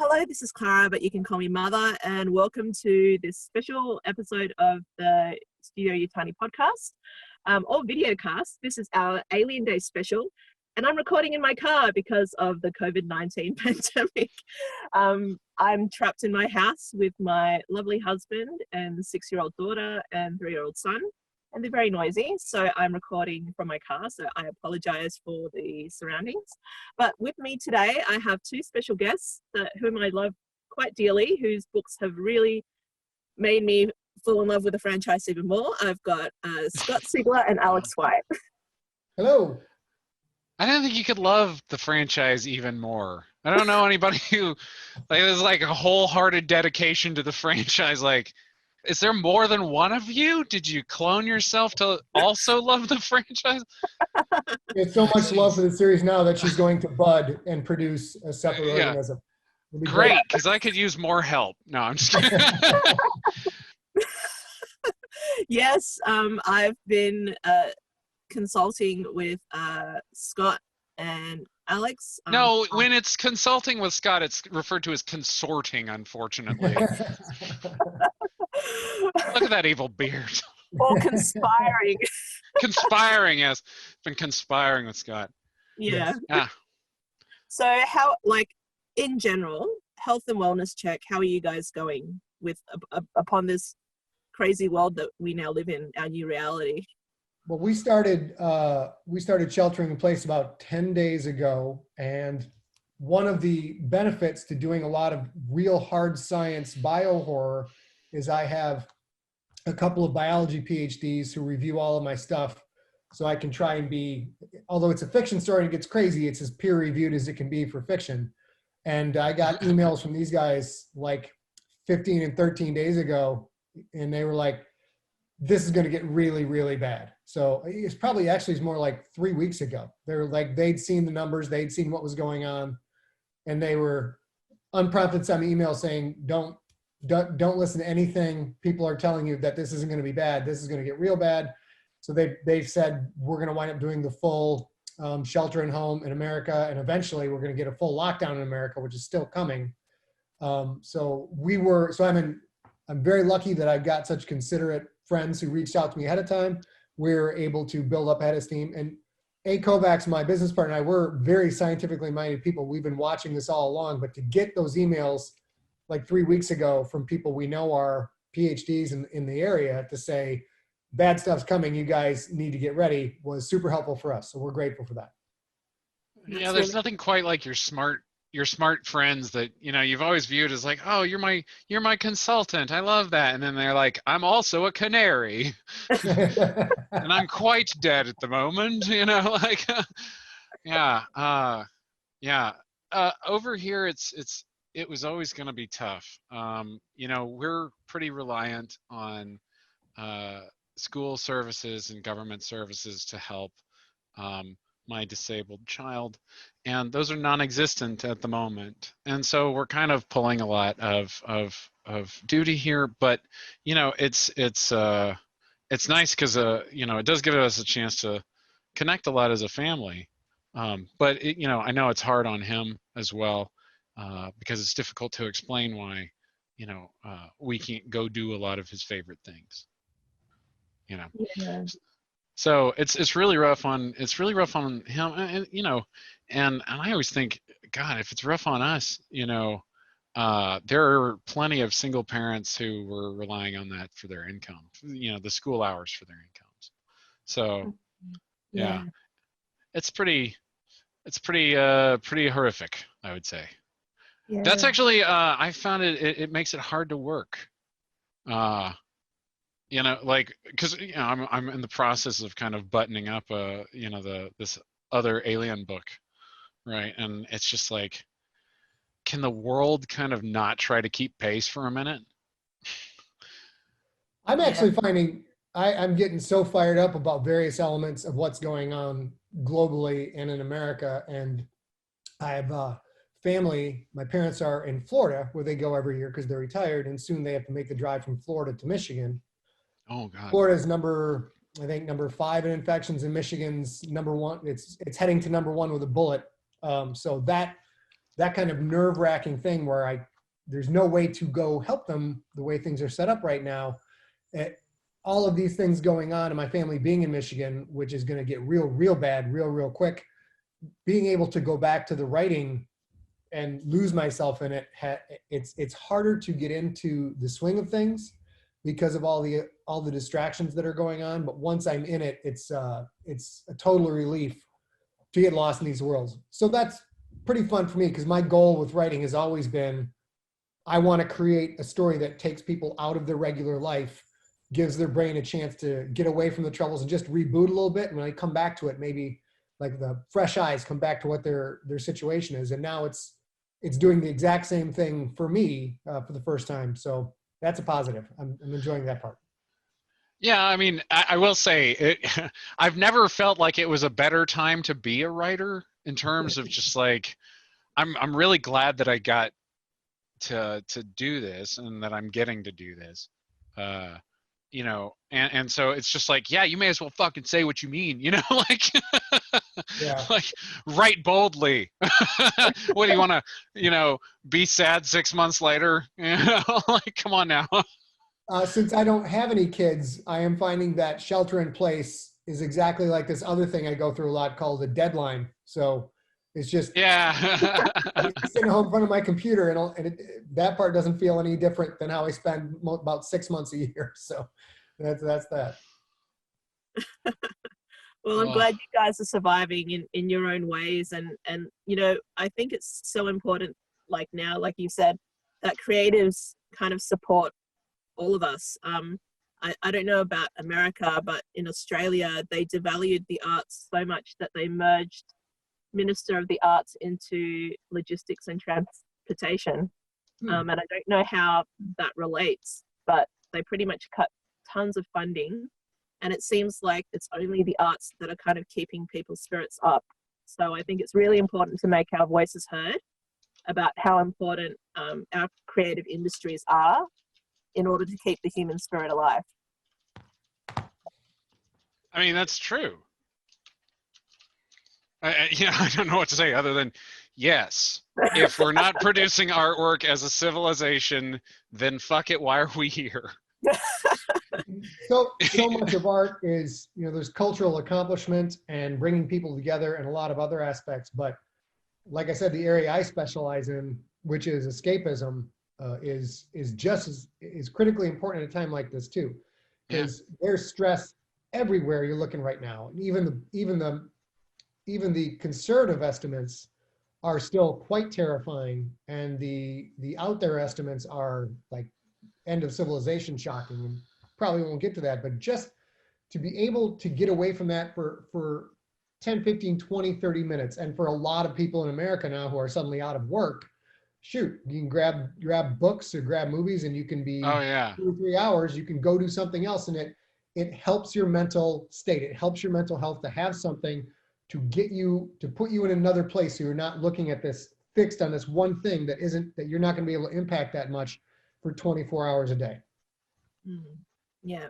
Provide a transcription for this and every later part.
Hello, this is Clara, but you can call me Mother, and welcome to this special episode of the Studio Yutani podcast, or video cast. This is our Alien Day special, and I'm recording in my car because of the COVID-19 pandemic. I'm trapped in my house with my lovely husband and 6-year-old daughter and 3-year-old son, and they're very noisy, so I'm recording from my car, so I apologize for the surroundings. But with me today, I have two special guests whom I love quite dearly, whose books have really made me fall in love with the franchise even more. I've got Scott Sigler and Alex White. Hello. I don't think you could love the franchise even more. I don't know anybody who, like, there's like a wholehearted dedication to the franchise. Like, is there more than one of you? Did you clone yourself to also love the franchise? It's so much love for the series now that she's going to bud and produce a separate organism. Great, because I could use more help. No, I'm just kidding. Yes, I've been consulting with Scott and Alex. No, when it's consulting with Scott, it's referred to as consorting, unfortunately. Look at that evil beard. Or conspiring. Conspiring, yes. Been conspiring with Scott. Yeah. Ah. So how, like, in general, health and wellness check, how are you guys going with upon this crazy world that we now live in, our new reality? Well, we started sheltering in place about 10 days ago, and one of the benefits to doing a lot of real hard science bio-horror is I have a couple of biology PhDs who review all of my stuff, so I can try and be, although it's a fiction story and it gets crazy, it's as peer-reviewed as it can be for fiction. And I got emails from these guys like 15 and 13 days ago, and they were like, this is going to get really, really bad. So it's probably actually it's more like 3 weeks ago. They were like, they'd seen the numbers, they'd seen what was going on, and they were unprompted sent me emails saying, don't listen to anything people are telling you that this isn't going to be bad. This is going to get real bad. So they've said we're going to wind up doing the full shelter in home in America, and eventually we're going to get a full lockdown in America, which is still coming. I'm very lucky that I've got such considerate friends who reached out to me ahead of time. We're able to build up ahead of steam. And A. Kovacs, my business partner, and I, we're very scientifically minded people. We've been watching this all along, but to get those emails like 3 weeks ago from people we know are PhDs in the area to say, bad stuff's coming, you guys need to get ready, was super helpful for us. So we're grateful for that. Yeah, there's nothing quite like your smart friends that, you know, you've always viewed as like, oh, you're my consultant. I love that. And then they're like, I'm also a canary. And I'm quite dead at the moment, you know, like, over here, it was always going to be tough. You know, we're pretty reliant on school services and government services to help my disabled child, and those are non-existent at the moment. And so we're kind of pulling a lot of duty here, but you know, it's nice because you know, it does give us a chance to connect a lot as a family. But you know, I know it's hard on him as well, because it's difficult to explain why, you know, we can't go do a lot of his favorite things. You know. Yeah. So it's really rough on him, and you know, and I always think, God, if it's rough on us, you know, there are plenty of single parents who were relying on that for their income, you know, the school hours for their incomes. So yeah, it's pretty horrific, I would say. Yeah. That's actually I found it makes it hard to work. You know, like, because you know, I'm in the process of kind of buttoning up you know, this other alien book, right? And it's just like, can the world kind of not try to keep pace for a minute? I'm actually finding I'm getting so fired up about various elements of what's going on globally and in America. And I have family, my parents are in Florida, where they go every year because they're retired, and soon they have to make the drive from Florida to Michigan. Oh God. Florida's number 5 in infections, and Michigan's number 1. It's heading to number 1 with a bullet. So that that kind of nerve-wracking thing where there's no way to go help them the way things are set up right now. All of these things going on, and my family being in Michigan, which is going to get real bad, real quick. Being able to go back to the writing and lose myself in it, it's harder to get into the swing of things because of all the distractions that are going on. But once I'm in it, it's a total relief to get lost in these worlds. So that's pretty fun for me, because my goal with writing has always been, I want to create a story that takes people out of their regular life, gives their brain a chance to get away from the troubles and just reboot a little bit. And when I come back to it, maybe like the fresh eyes come back to what their situation is. And now it's doing the exact same thing for me for the first time. So that's a positive. I'm enjoying that part. Yeah, I mean, I will say, I've never felt like it was a better time to be a writer in terms of just like, I'm really glad that I got to do this and that I'm getting to do this. You know, and so it's just like, yeah, you may as well fucking say what you mean, you know, like, Yeah. like write boldly. What do you want to, you know, be sad 6 months later? You know, like, come on now. Since I don't have any kids, I am finding that shelter in place is exactly like this other thing I go through a lot called a deadline. So it's just Yeah. sitting home in front of my computer, that part doesn't feel any different than how I spend about 6 months a year. So that's that. Well, I'm glad you guys are surviving in your own ways. And, you know, I think it's so important, like now, like you said, that creatives kind of support all of us. I don't know about America, but in Australia, they devalued the arts so much that they merged Minister of the Arts into logistics and transportation. And I don't know how that relates, but they pretty much cut tons of funding. And it seems like it's only the arts that are kind of keeping people's spirits up. So I think it's really important to make our voices heard about how important our creative industries are in order to keep the human spirit alive. I mean, that's true. I don't know what to say other than, yes, if we're not producing artwork as a civilization, then fuck it, why are we here? So much of art is, you know, there's cultural accomplishment and bringing people together and a lot of other aspects. But like I said, the area I specialize in, which is escapism, is just as critically important at a time like this too, because there's stress everywhere you're looking right now. And even the conservative estimates are still quite terrifying, and the out there estimates are like end of civilization shocking. And probably won't get to that, but just to be able to get away from that for 10, 15, 20, 30 minutes. And for a lot of people in America now who are suddenly out of work, shoot, you can grab books or grab movies, and you can be 2 or 3 hours, you can go do something else. And it helps your mental state. It helps your mental health to have something to put you in another place. So you're not looking at this fixed on this one thing that you're not going to be able to impact that much for 24 hours a day. Yeah.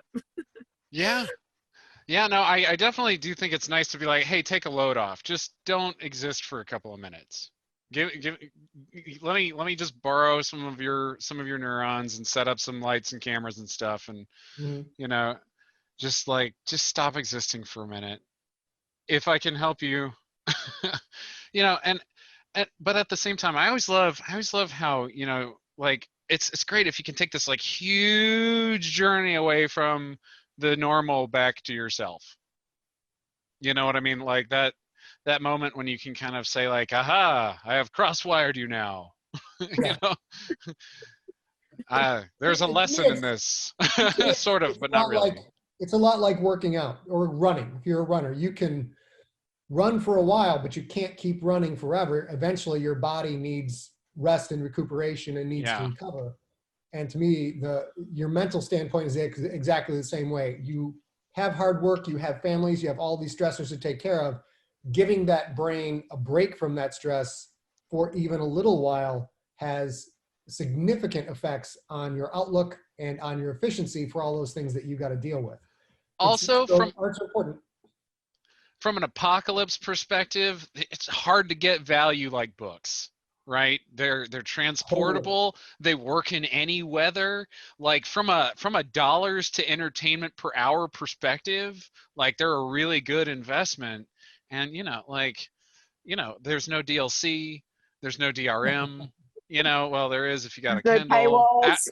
Yeah, no, I definitely do think it's nice to be like, hey, take a load off. Just don't exist for a couple of minutes. Let me just borrow some of your neurons and set up some lights and cameras and stuff, and you know, just stop existing for a minute. If I can help you, you know, and but at the same time, I always love how, you know, like it's great if you can take this like huge journey away from the normal back to yourself. You know what I mean? Like that moment when you can kind of say like, aha, I have cross-wired you now. You know, there's a lesson in this, sort of, but not really. It's a lot like working out or running. If you're a runner, you can run for a while, but you can't keep running forever. Eventually your body needs rest and recuperation and needs to recover. And to me, your mental standpoint is exactly the same way. You have hard work, you have families, you have all these stressors to take care of. Giving that brain a break from that stress for even a little while has significant effects on your outlook and on your efficiency for all those things that you got to deal with. Also, art's important. From an apocalypse perspective, it's hard to get value like books, right? They're transportable. They work in any weather. Like from a dollars to entertainment per hour perspective, like they're a really good investment. And there's no DLC, there's no DRM. Well, there is if you got a No Kindle. paywalls.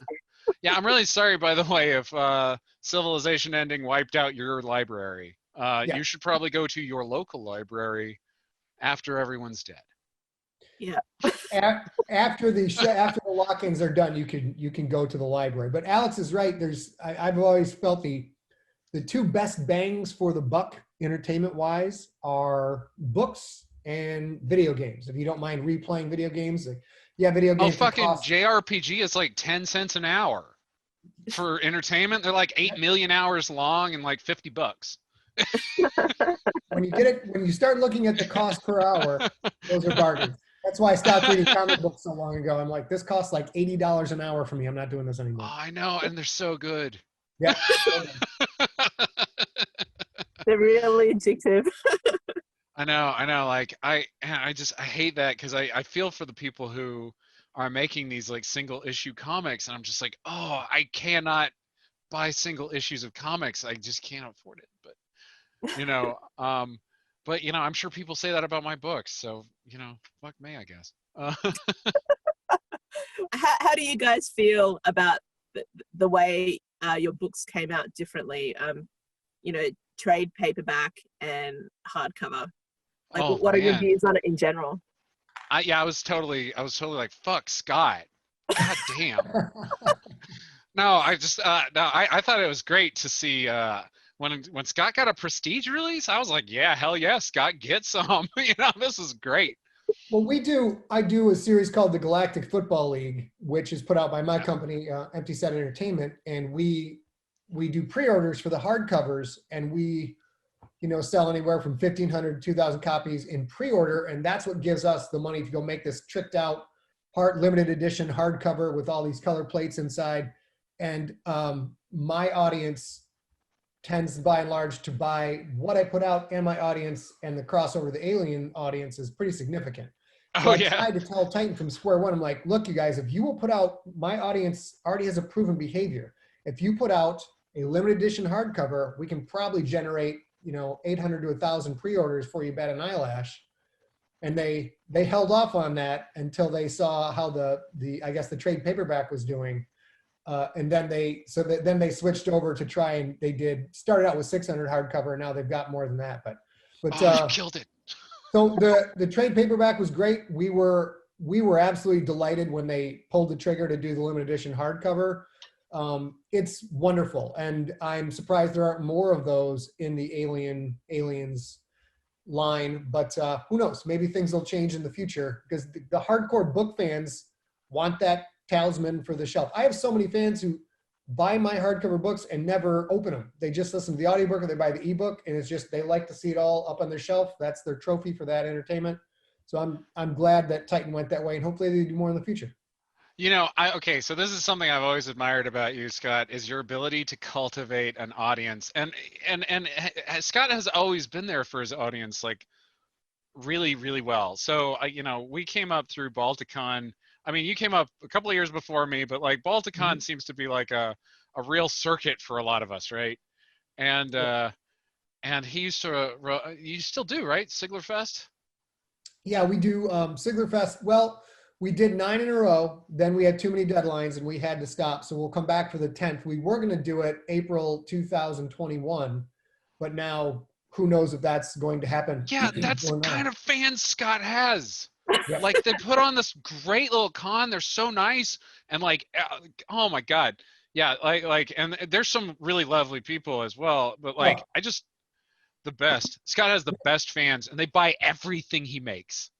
Yeah, I'm really sorry, by the way, if Civilization Ending wiped out your library. You should probably go to your local library after everyone's dead. Yeah. After the lock-ins are done, you can go to the library. But Alex is right. I've always felt the two best bangs for the buck entertainment-wise are books and video games. If you don't mind replaying video games, video games. Fucking JRPG is like 10 cents an hour for entertainment. They're like 8 million hours long and like $50. When you start looking at the cost per hour, those are bargains. That's why I stopped reading comic books so long ago. I'm like, this costs like $80 an hour for me. I'm not doing this anymore. Oh, I know, and they're so good. Yeah. They're really addictive. I know. Like I hate that because I feel for the people who are making these like single issue comics, and I'm just like, oh, I cannot buy single issues of comics. I just can't afford it. But I'm sure people say that about my books. So fuck me, I guess. How do you guys feel about the way your books came out differently? Trade paperback and hardcover. Like, what are your views on it in general? I was totally like, fuck Scott. God damn. No, I thought it was great to see when Scott got a prestige release. I was like, yeah, hell yeah, Scott, get some. This is great. Well, I do a series called the Galactic Football League, which is put out by my company, Empty Set Entertainment, and we do pre-orders for the hardcovers, and we sell anywhere from 1,500 to 2,000 copies in pre-order, and that's what gives us the money to go make this tricked out part limited edition hardcover with all these color plates inside. And my audience tends, by and large, to buy what I put out, and my audience and the crossover, the Alien audience, is pretty significant. So I tried to tell Titan from square one, I'm like, look, you guys, if you will put out, my audience already has a proven behavior. If you put out a limited edition hardcover, we can probably generate 800 to 1,000 pre-orders for you, bet an eyelash. And they held off on that until they saw how I guess the trade paperback was doing. And then they switched over to try, and started out with 600 hardcover, and now they've got more than that. But you killed it. So the trade paperback was great. We were absolutely delighted when they pulled the trigger to do the limited edition hardcover. It's wonderful, and I'm surprised there aren't more of those in the Aliens line. But who knows? Maybe things will change in the future, because the hardcore book fans want that talisman for the shelf. I have so many fans who buy my hardcover books and never open them. They just listen to the audiobook, or they buy the ebook, and it's just, they like to see it all up on their shelf. That's their trophy for that entertainment. So I'm glad that Titan went that way, and hopefully they do more in the future. So this is something I've always admired about you, Scott, is your ability to cultivate an audience. And Scott has always been there for his audience, like really, really well. So, we came up through Balticon. I mean, you came up a couple of years before me, but like Balticon seems to be like a real circuit for a lot of us, right? And he used to, you still do, right? Sigler Fest? Yeah, we do Sigler Fest. Well, we did 9 in a row. Then we had too many deadlines and we had to stop. So we'll come back for the 10th. We were going to do it April 2021, but now who knows if that's going to happen. Yeah, that's the kind of fans Scott has. Yeah. Like, they put on this great little con. They're so nice. And like, oh my God. Yeah. Like, and there's some really lovely people as well, but like, the best. Scott has the best fans, and they buy everything he makes.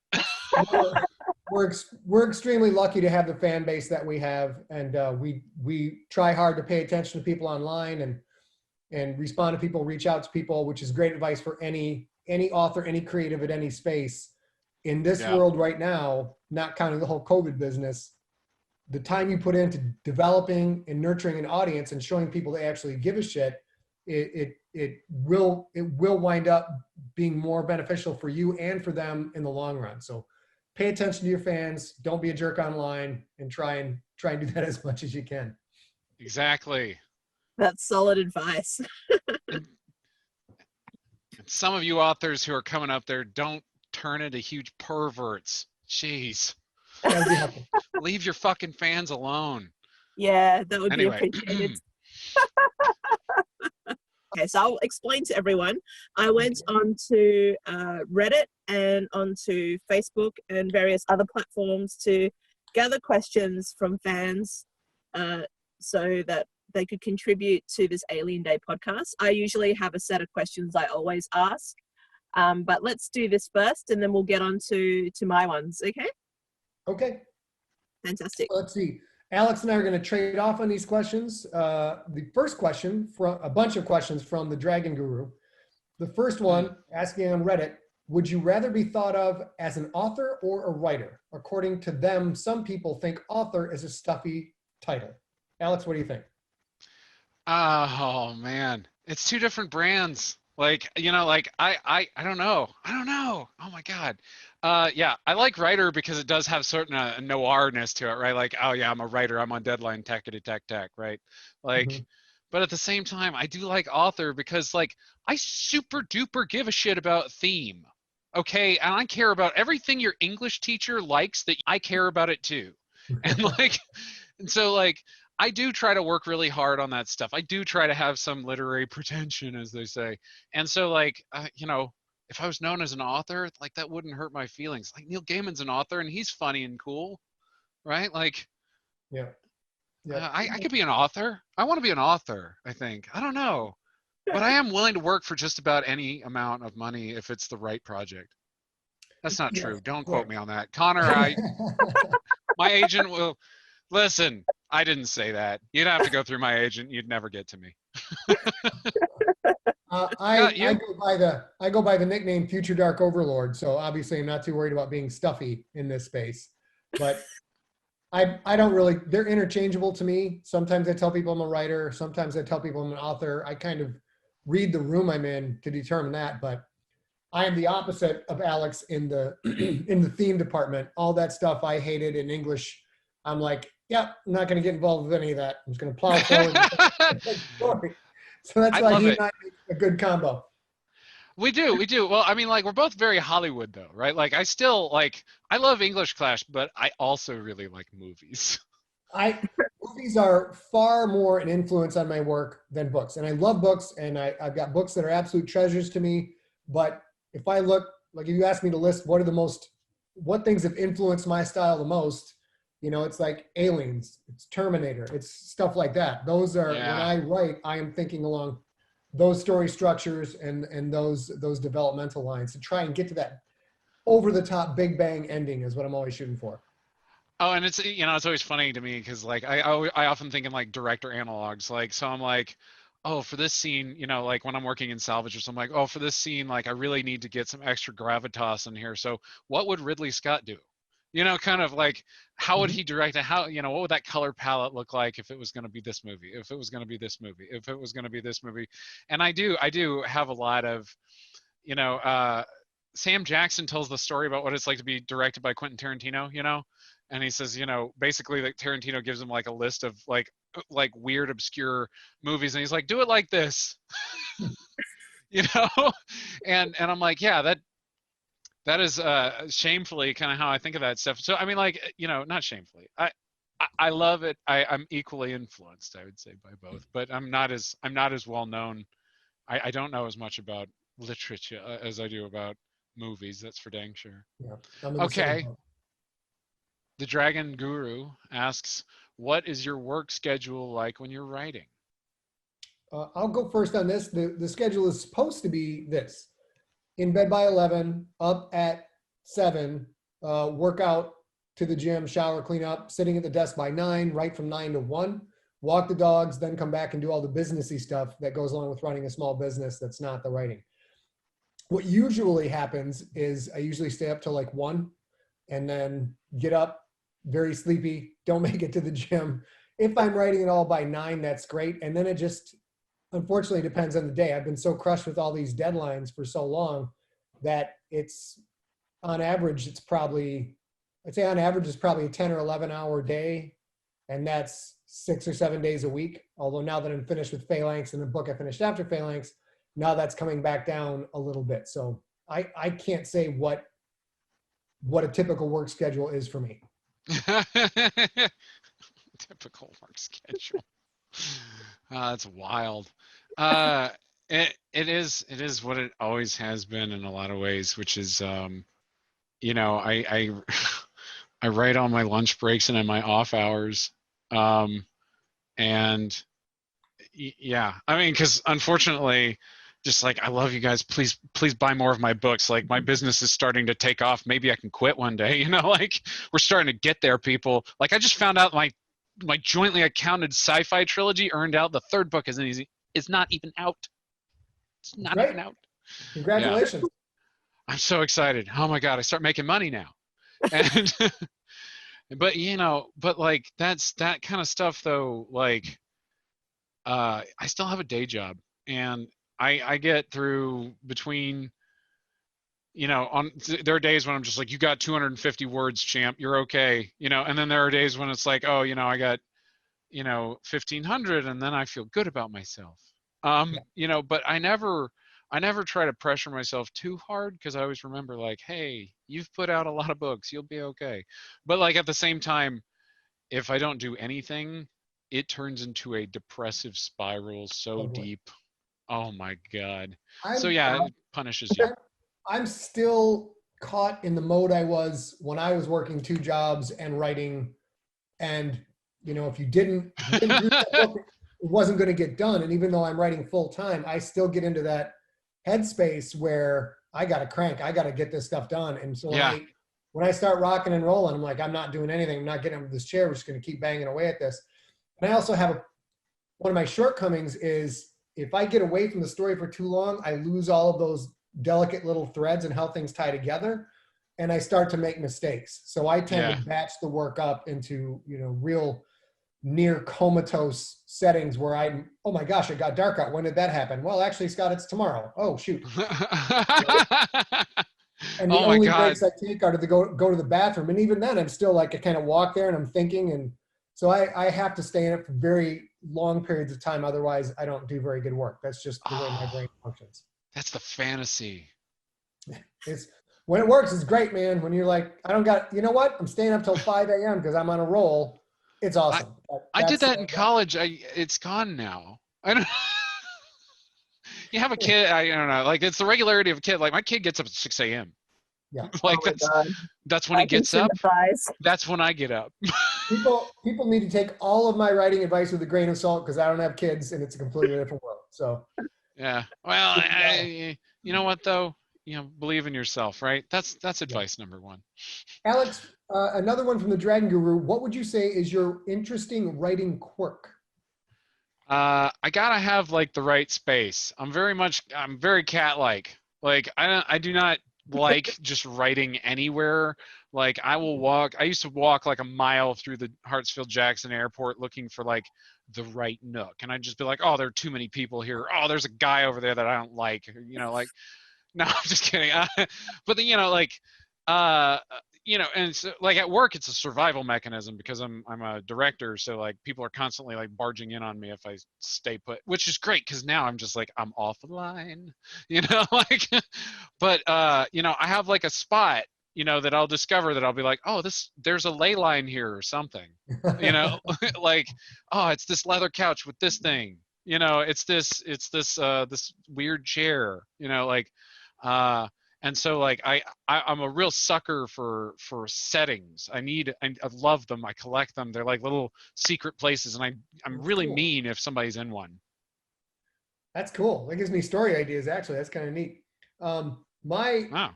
We're extremely lucky to have the fan base that we have, and we try hard to pay attention to people online and respond to people, reach out to people, which is great advice for any author, any creative at any space. In this world right now, not counting the whole COVID business, the time you put into developing and nurturing an audience and showing people they actually give a shit, it will wind up being more beneficial for you and for them in the long run. So pay attention to your fans, don't be a jerk online, and try and do that as much as you can. Exactly. That's solid advice. And some of you authors who are coming up there, don't turn into huge perverts. Jeez. That would be helpful. Leave your fucking fans alone. Yeah, that would Anyway. be appreciated. Okay, so I'll explain to everyone. I went onto Reddit and onto Facebook and various other platforms to gather questions from fans so that they could contribute to this Alien Day podcast. I usually have a set of questions I always ask, but let's do this first and then we'll get on to my ones, okay? Okay. Fantastic. Let's see. Alex and I are going to trade off on these questions. The first question, from a bunch of questions from the Dragon Guru. The first one, asking on Reddit, would you rather be thought of as an author or a writer? According to them, some people think author is a stuffy title. Alex, what do you think? Oh man, it's two different brands. Like, you know, like I don't know. Oh my God. Yeah, I like writer because it does have certain noirness to it, right? Like, oh yeah, I'm a writer. I'm on deadline, tech, right? Like, but at the same time, I do like author because like I super duper give a shit about theme. Okay, and I care about everything your English teacher likes that I care about it too. And like, and so like, I do try to work really hard on that stuff. I do try to have some literary pretension, as they say. And so like, you know, if I was known as an author, like that wouldn't hurt my feelings. Like Neil Gaiman's an author and he's funny and cool, right? Like, Yeah. I could be an author. I want to be an author, I think. I don't know. But I am willing to work for just about any amount of money if it's the right project. That's not true. Don't quote me on that. Connor, my agent will, listen, I didn't say that. You'd have to go through my agent. You'd never get to me. I go by the nickname Future Dark Overlord, so obviously I'm not too worried about being stuffy in this space. But I don't really, they're interchangeable to me. Sometimes I tell people I'm a writer. Sometimes I tell people I'm an author. I kind of read the room I'm in to determine that. But I am the opposite of Alex in the in the theme department. All that stuff I hated in English, I'm like, yeah, I'm not going to get involved with any of that. I'm just going to plow forward. So that's why he and I make a good combo. We do. Well, I mean, like, we're both very Hollywood, though, right? Like, I still, like, I love English class, but I also really like movies. Movies are far more an influence on my work than books. And I love books, and I've got books that are absolute treasures to me. But if I look, like if you ask me to list what things have influenced my style the most, you know, it's like Aliens, it's Terminator, it's stuff like that. Those are, when I write, I am thinking along those story structures and those developmental lines to try and get to that over the top big bang ending is what I'm always shooting for. Oh, and it's, you know, it's always funny to me because like I often think in like director analogs. Like, so I'm like, oh, for this scene, you know, like when I'm working in salvage or something, like, oh, for this scene, like I really need to get some extra gravitas in here. So what would Ridley Scott do? You know, kind of like, how would he direct it? How, you know, what would that color palette look like if it was going to be this movie, if it was going to be this movie, if it was going to be this movie? And I do have a lot of, you know, Sam Jackson tells the story about what it's like to be directed by Quentin Tarantino, you know? And he says, you know, basically like Tarantino gives him like a list of like weird, obscure movies. And he's like, do it like this, you know? And I'm like, yeah, that is shamefully kind of how I think of that stuff. So, I mean, like, you know, not shamefully. I love it. I'm equally influenced, I would say, by both. But I'm not as well known. I don't know as much about literature as I do about movies. That's for dang sure. Yeah, okay. The Dragon Guru asks, what is your work schedule like when you're writing? I'll go first on this. The schedule is supposed to be this. In bed by 11, up at 7, work out to the gym, shower, clean up, sitting at the desk by 9, write from 9 to 1, walk the dogs, then come back and do all the businessy stuff that goes along with running a small business that's not the writing. What usually happens is I usually stay up till like 1 and then get up, very sleepy, don't make it to the gym. If I'm writing it all by 9, that's great. And then it just, unfortunately, depends on the day. I've been so crushed with all these deadlines for so long that it's, on average, it's probably I'd say on average is probably a 10 or 11 hour day. And that's 6 or 7 days a week. Although now that I'm finished with Phalanx and the book I finished after Phalanx, now that's coming back down a little bit. So I can't say what a typical work schedule is for me. Typical work schedule. That's wild. It is what it always has been in a lot of ways, which is, you know, I I write on my lunch breaks and in my off hours, and yeah, I mean, because unfortunately, just like, I love you guys. Please buy more of my books. Like, my business is starting to take off. Maybe I can quit one day. You know, like, we're starting to get there, people. Like, I just found out my jointly accounted sci-fi trilogy earned out. The third book is not even out. It's not Great. even out. Congratulations. Yeah. I'm so excited. Oh my God, I start making money now. And but you know, but like, that kind of stuff though, like, I still have a day job, and I get through between, you know, there are days when I'm just like, you got 250 words, champ, you're okay, you know, and then there are days when it's like, oh, you know, I got, you know, 1,500, and then I feel good about myself. You know, but I never try to pressure myself too hard, because I always remember, like, hey, you've put out a lot of books, you'll be okay. But like, at the same time, if I don't do anything, it turns into a depressive spiral so deep. Oh my God. So yeah, it punishes you. I'm still caught in the mode I was when I was working 2 jobs and writing. And, you know, if you didn't do that book, it wasn't going to get done. And even though I'm writing full time, I still get into that headspace where I got to crank, I got to get this stuff done. And so when I start rocking and rolling, I'm like, I'm not doing anything. I'm not getting into this chair. We're just going to keep banging away at this. And I also have one of my shortcomings is, if I get away from the story for too long, I lose all of those delicate little threads and how things tie together, and I start to make mistakes. So I tend to batch the work up into, you know, real near comatose settings where oh my gosh, it got dark out. When did that happen? Well, actually, Scott, it's tomorrow. Oh, shoot. And the only breaks I take are to go to the bathroom. And even then, I'm still like, I kind of walk there and I'm thinking. And so I have to stay in it for very long periods of time. Otherwise, I don't do very good work. That's just the way my brain functions. That's the fantasy. When it works, it's great, man. When you're like, you know what? I'm staying up till 5 a.m. because I'm on a roll. It's awesome. I did that in college. It's gone now. I don't. You have a kid. I don't know. Like, it's the regularity of a kid. Like, my kid gets up at 6 a.m. Yeah. Like, that's when he gets up. That's when I get up. People need to take all of my writing advice with a grain of salt, because I don't have kids and it's a completely different world. So. Yeah. Well, you know what though? You know, believe in yourself, right? That's advice number 1. Alex, another one from the Dragon Guru. What would you say is your interesting writing quirk? I gotta have like the right space. I'm very cat-like. Like, I do not like just writing anywhere. Like, I used to walk like a mile through the Hartsfield-Jackson Airport looking for like the right nook. And I'd just be like, oh, there are too many people here. Oh, there's a guy over there that I don't like. You know, like, no, I'm just kidding. But you know, like, you know, and so, like, at work, it's a survival mechanism because I'm a director. So like, people are constantly like barging in on me if I stay put, which is great, because now I'm just like, I'm off the line, you know, like, but you know, I have like a spot, you know, that I'll discover that I'll be like, oh, there's a ley line here or something, you know, like, oh, it's this leather couch with this thing, you know, it's this weird chair, you know, like, and so like, I'm a real sucker for settings. I love them. I collect them. They're like little secret places, and I'm really mean if somebody's in one. That's cool. That gives me story ideas. Actually, that's kind of neat. My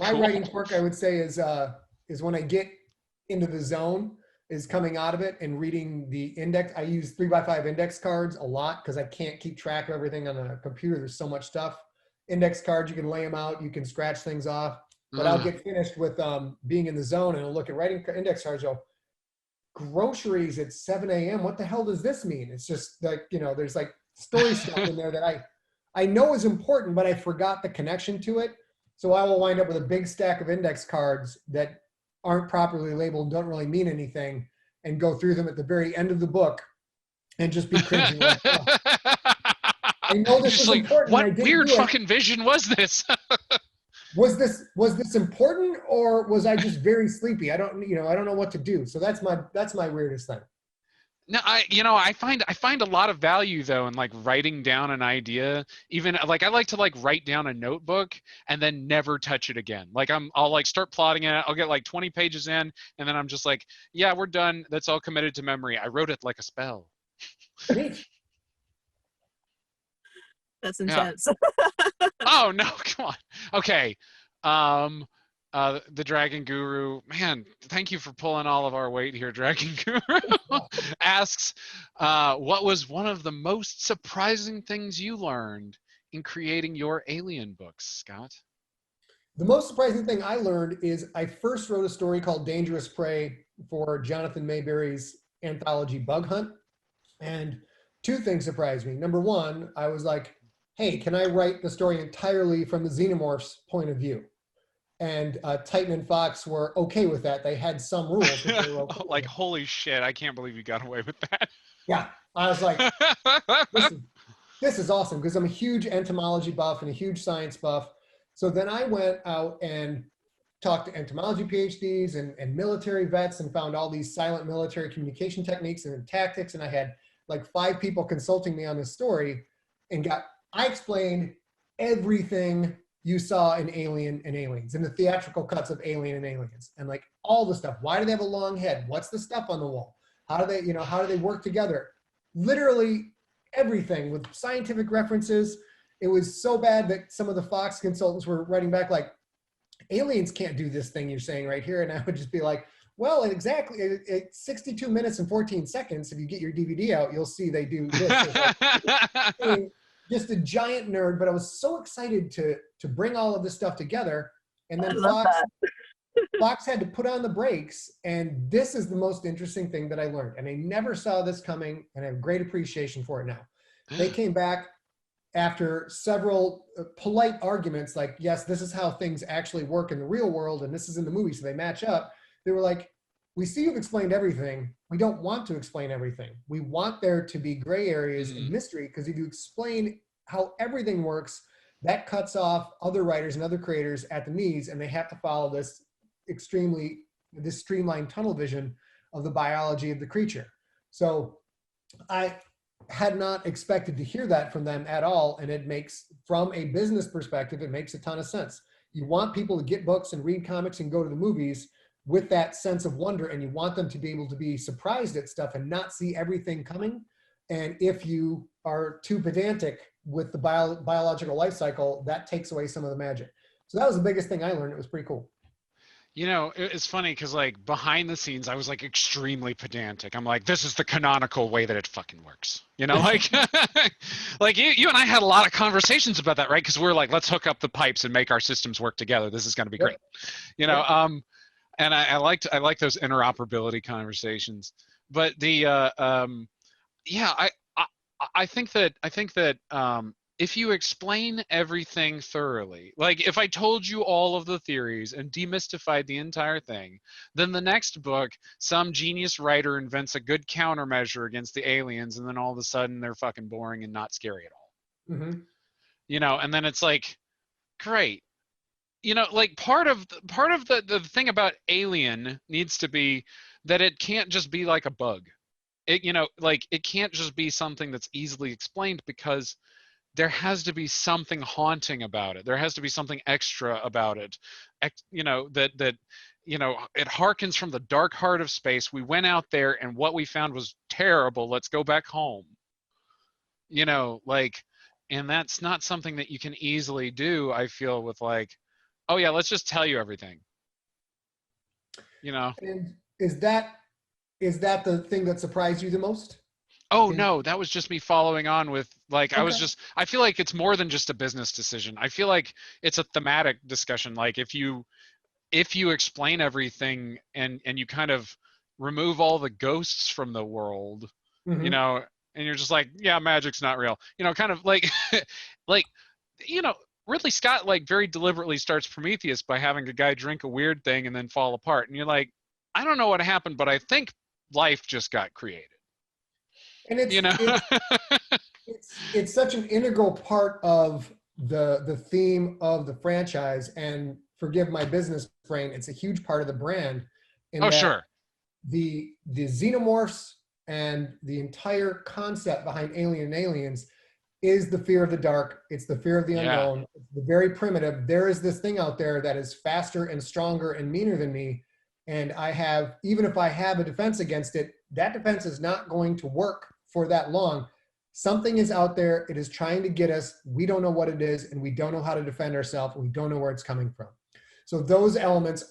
writing quirk, I would say, is when I get into the zone, is coming out of it and reading the index. I use 3x5 index cards a lot because I can't keep track of everything on a computer. There's so much stuff. Index cards, you can lay them out, you can scratch things off. But I'll get finished with being in the zone, and I'll look at writing index cards. Go, groceries at 7 a.m. What the hell does this mean? It's just like, you know, there's like story stuff in there that I know is important, but I forgot the connection to it. So I will wind up with a big stack of index cards that aren't properly labeled, don't really mean anything, and go through them at the very end of the book and just be cringing like, oh, I know this Just is like, important and what I didn't weird do it. fucking vision was this? Was this important, or was I just very sleepy? I don't know what to do. So that's my weirdest thing. No, I find a lot of value though in like writing down an idea. Even like I like to like write down a notebook and then never touch it again. Like I'll like start plotting it. I'll get like 20 pages in, and then I'm just like, yeah, we're done. That's all committed to memory. I wrote it like a spell. Neat. That's Yeah. intense. Oh no, come on. Okay. Um the Dragon Guru, man, thank you for pulling all of our weight here, Dragon Guru. Asks, what was one of the most surprising things you learned in creating your Alien books, Scott? The most surprising thing I learned is I first wrote a story called Dangerous Prey for Jonathan Mayberry's anthology Bug Hunt. And two things surprised me. Number one, I was like, hey, can I write the story entirely from the Xenomorph's point of view? And Titan and Fox were okay with that. They had some rules, but they were okay Like, with it. holy shit, I can't believe you got away with that. Yeah, I was like, this is awesome, because I'm a huge entomology buff and a huge science buff. So then I went out and talked to entomology PhDs and military vets and found all these silent military communication techniques and tactics. And I had like 5 people consulting me on this story, and I explained everything you saw in Alien and Aliens, and the theatrical cuts of Alien and Aliens, and like all the stuff. Why do they have a long head? What's the stuff on the wall? How do they work together? Literally everything with scientific references. It was so bad that some of the Fox consultants were writing back like, aliens can't do this thing you're saying right here. And I would just be like, well, exactly, it's 62 minutes and 14 seconds. If you get your DVD out, you'll see they do this. Like, just a giant nerd, but I was so excited to bring all of this stuff together. And then Fox had to put on the brakes, and this is the most interesting thing that I learned. And I never saw this coming, and I have great appreciation for it now. They came back after several polite arguments, like, yes, this is how things actually work in the real world, and this is in the movie, so they match up. They were like, we see you've explained everything. We don't want to explain everything. We want there to be gray areas and mystery, because if you explain how everything works, that cuts off other writers and other creators at the knees, and they have to follow this streamlined tunnel vision of the biology of the creature. So I had not expected to hear that from them at all, and it makes, from a business perspective, it makes a ton of sense. You want people to get books and read comics and go to the movies with that sense of wonder, and you want them to be able to be surprised at stuff and not see everything coming. And if you are too pedantic with the biological life cycle, that takes away some of the magic. So that was the biggest thing I learned. It was pretty cool. You know, it's funny because like behind the scenes, I was like extremely pedantic. I'm like, this is the canonical way that it fucking works. You know, like, like you and I had a lot of conversations about that, right? Because we're like, let's hook up the pipes and make our systems work together. This is going to be great. You know, and I like those interoperability conversations. But the yeah, I think that if you explain everything thoroughly, like if I told you all of the theories and demystified the entire thing, then the next book, some genius writer invents a good countermeasure against the aliens, and then all of a sudden they're fucking boring and not scary at all. Mm-hmm. You know, and then it's like, great. You know, like part of the thing about Alien needs to be that it can't just be like a bug. It, you know, like it can't just be something that's easily explained, because there has to be something haunting about it. There has to be something extra about it. You know, that you know, it harkens from the dark heart of space. We went out there and what we found was terrible. Let's go back home. You know, like, and that's not something that you can easily do, I feel, with like, oh yeah, let's just tell you everything. You know. And is that the thing that surprised you the most? Oh no, that was just me following on with like, Okay. I feel like it's more than just a business decision. I feel like it's a thematic discussion. Like if you explain everything and you kind of remove all the ghosts from the world, Mm-hmm. you know, and you're just like, yeah, magic's not real. You know, kind of like like, you know, Ridley Scott like very deliberately starts Prometheus by having a guy drink a weird thing and then fall apart, and you're like, I don't know what happened, but I think life just got created. And it's You know, it's such an integral part of the theme of the franchise. And forgive my business brain, it's a huge part of the brand. In oh that sure, the xenomorphs and the entire concept behind Alien and Aliens is the fear of the dark. It's the fear of the yeah, unknown. It's the very primitive. There is this thing out there that is faster and stronger and meaner than me. And I have, even if I have a defense against it, that defense is not going to work for that long. Something is out there. It is trying to get us. We don't know what it is, and we don't know how to defend ourselves. We don't know where it's coming from. So those elements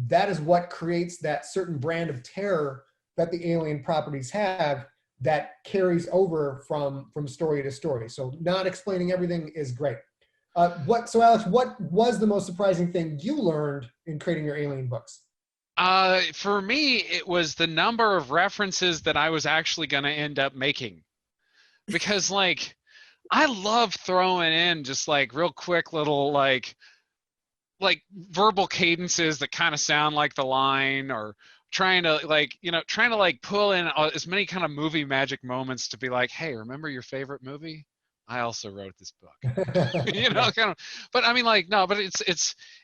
that is what creates that certain brand of terror that the Alien properties have, that carries over from story to story. So not explaining everything is great. So Alex, what was the most surprising thing you learned in creating your Alien books? for me, it was the number of references that I was actually going to end up making, because like I love throwing in just like real quick little like verbal cadences that kind of sound like the line, or trying to like pull in as many kind of movie magic moments to be like, hey, remember your favorite movie? I also wrote this book. You know, kind of. But I mean, like, no, but it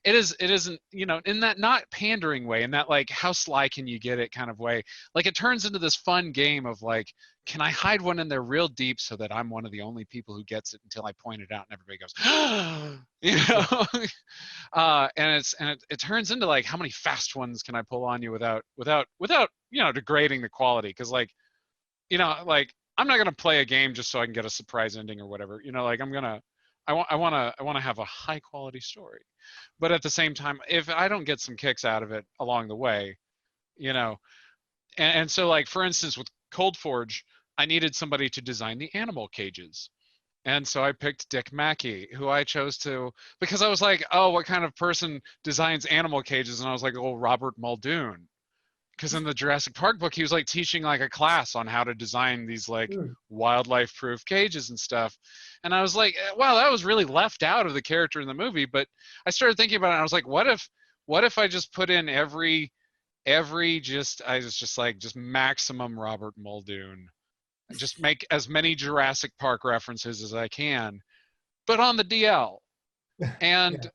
isn't, you know, in that not pandering way, in that like how sly can you get it kind of way. Like it turns into this fun game of like, can I hide one in there real deep so that I'm one of the only people who gets it until I point it out and everybody goes, you know. And it turns into like, how many fast ones can I pull on you without you know, degrading the quality? Because like, you know, like I'm not gonna play a game just so I can get a surprise ending or whatever. You know, like I want to have a high quality story, but at the same time, if I don't get some kicks out of it along the way, you know, and so like for instance with Cold Forge, I needed somebody to design the animal cages. And so I picked Dick Mackey, who I chose to, because I was like, oh, what kind of person designs animal cages? And I was like, oh, Robert Muldoon. Because in the Jurassic Park book, he was like teaching like a class on how to design these like wildlife proof cages and stuff. And I was like, wow, that was really left out of the character in the movie. But I started thinking about it, and I was like, what if I just put in every just maximum Robert Muldoon, just make as many Jurassic Park references as I can, but on the DL. And Yeah.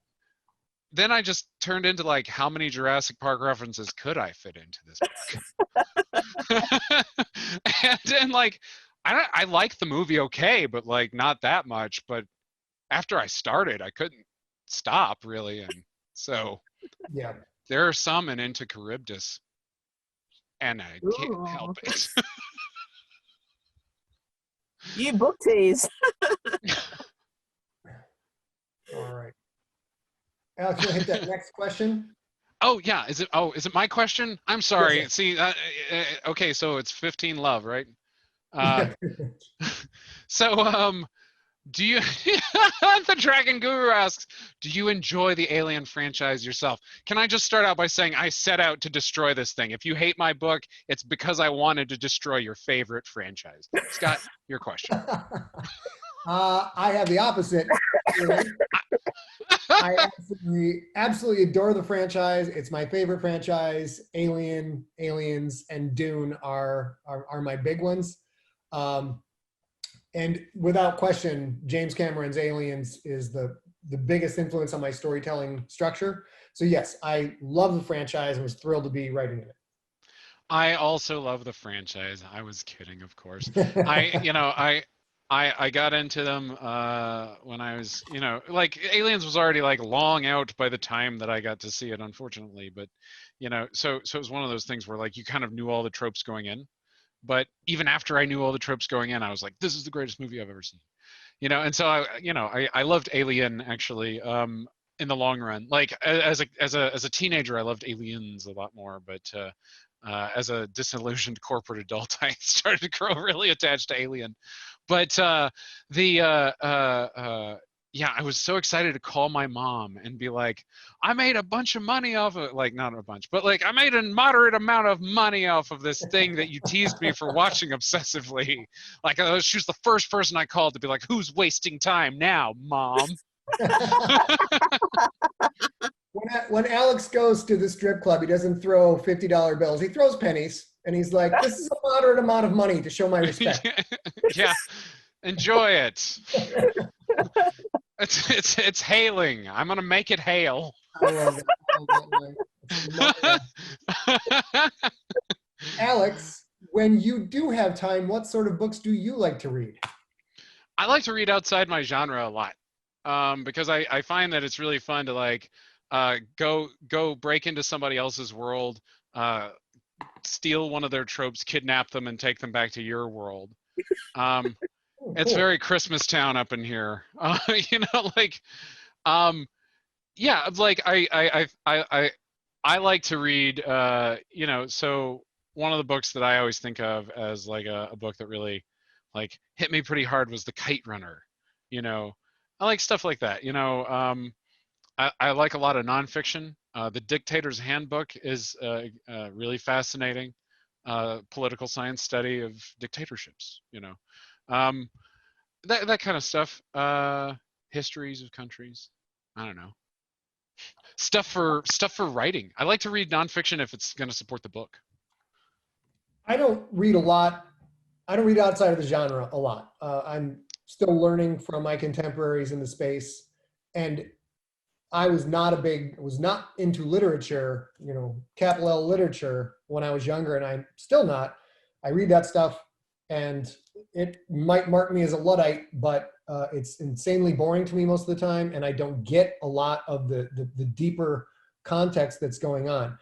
then I just turned into like, how many Jurassic Park references could I fit into this book? And then like, I like the movie okay, but like not that much. But after I started, I couldn't stop really, and so Yeah. there are some in Into Charybdis, and I can't Ooh. help it. You book tease. All right. Alex, you want to hit that next question? Oh yeah, is it my question? I'm sorry. Yes, See, okay, so it's 15 love, right? Uh, so do you? The Dragon Guru asks, do you enjoy the Alien franchise yourself? Can I just start out by saying I set out to destroy this thing. If you hate my book, it's because I wanted to destroy your favorite franchise. Scott, your question. I have the opposite. I absolutely adore the franchise. It's my favorite franchise. Alien, Aliens, and Dune are my big ones. And without question, James Cameron's Aliens is the biggest influence on my storytelling structure. So yes, I love the franchise and was thrilled to be writing it. I also love the franchise. I was kidding, of course. I got into them when I was, you know, like Aliens was already like long out by the time that I got to see it, unfortunately. But, you know, so it was one of those things where like you kind of knew all the tropes going in. But even after I knew all the tropes going in, I was like, this is the greatest movie I've ever seen. You know, and so I loved Alien actually in the long run. Like as a teenager, I loved Aliens a lot more, but as a disillusioned corporate adult, I started to grow really attached to Alien. But yeah, I was so excited to call my mom and be like, I made a bunch of money off of, like, not a bunch, but like I made a moderate amount of money off of this thing that you teased me for watching obsessively. Like she was the first person I called to be like, who's wasting time now, Mom? When Alex goes to the strip club, he doesn't throw $50 bills. He throws pennies, and he's like, "This is a moderate amount of money to show my respect." Yeah, enjoy it. It's hailing. I'm gonna make it hail. I love it. Alex, when you do have time, what sort of books do you like to read? I like to read outside my genre a lot, because I find that it's really fun to like go break into somebody else's world, steal one of their tropes, kidnap them, and take them back to your world. It's very Christmas Town up in here. You know, like, yeah, like I like to read. You know, so one of the books that I always think of as like a book that really like hit me pretty hard was The Kite Runner. You know, I like stuff like that. You know, I like a lot of nonfiction. The Dictator's Handbook is really fascinating political science study of dictatorships. You know, that kind of stuff. Histories of countries. I don't know. Stuff for writing. I like to read nonfiction if it's going to support the book. I don't read a lot. I don't read outside of the genre a lot. I'm still learning from my contemporaries in the space, and I was not into literature, you know, capital L literature when I was younger, and I'm still not. I read that stuff, and it might mark me as a Luddite, but it's insanely boring to me most of the time, and I don't get a lot of the deeper context that's going on.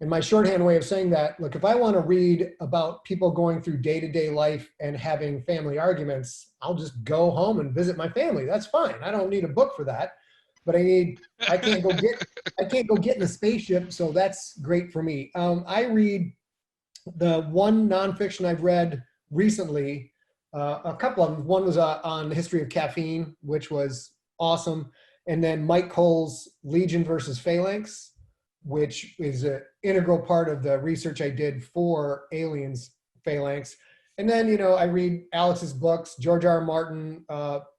And my shorthand way of saying that, look, if I want to read about people going through day-to-day life and having family arguments, I'll just go home and visit my family. That's fine. I don't need a book for that. But I can't go get in a spaceship, so that's great for me. I read the one nonfiction I've read recently, a couple of them. One was on the history of caffeine, which was awesome. And then Mike Cole's Legion versus Phalanx, which is an integral part of the research I did for Aliens Phalanx. And then, you know, I read Alex's books, George R. R. Martin.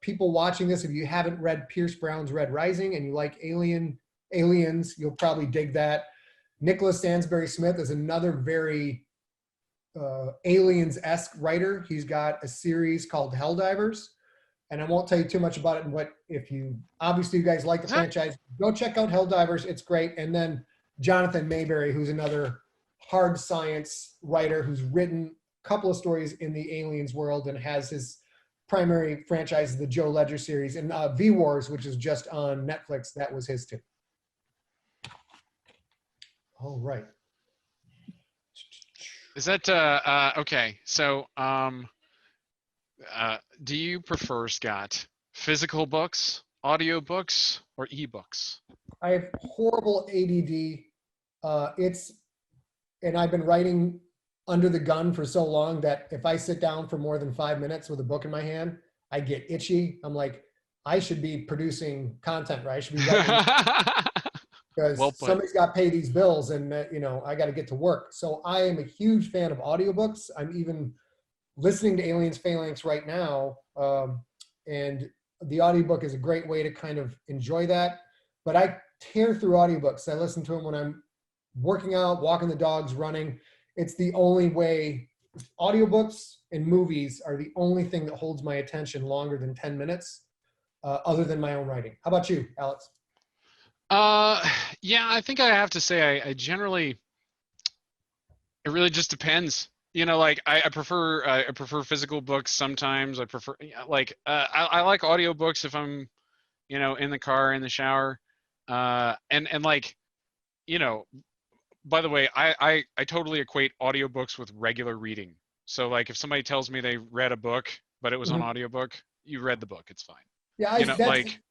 People watching this, if you haven't read Pierce Brown's Red Rising and you like Aliens, you'll probably dig that. Nicholas Sansbury Smith is another very Aliens-esque writer. He's got a series called Helldivers. And I won't tell you too much about it, but if you guys like the franchise, go check out Helldivers. It's great. And then Jonathan Mayberry, who's another hard science writer who's written a couple of stories in the Aliens world and has his primary franchise, the Joe Ledger series, and V-Wars, which is just on Netflix. That was his too. All right. Is that okay? So, do you prefer, Scott, physical books, audio books, or ebooks? I have horrible ADD. And I've been writing under the gun for so long that if I sit down for more than 5 minutes with a book in my hand, I get itchy. I'm like, I should be producing content, right? I should be writing because somebody's got to pay these bills, and you know, I got to get to work. So I am a huge fan of audiobooks. I'm even listening to Aliens Phalanx right now, and the audiobook is a great way to kind of enjoy that. But I tear through audiobooks. I listen to them when I'm working out, walking the dogs, running. It's the only way. Audiobooks and movies are the only thing that holds my attention longer than 10 minutes, other than my own writing. How about you, Alex? Yeah, I think I have to say I generally, it really just depends. You know, like I prefer physical books sometimes. I prefer I like audiobooks if I'm, you know, in the car, in the shower, and like, you know, by the way, I totally equate audiobooks with regular reading. So like if somebody tells me they read a book but it was on audiobook, you read the book, it's fine. Yeah,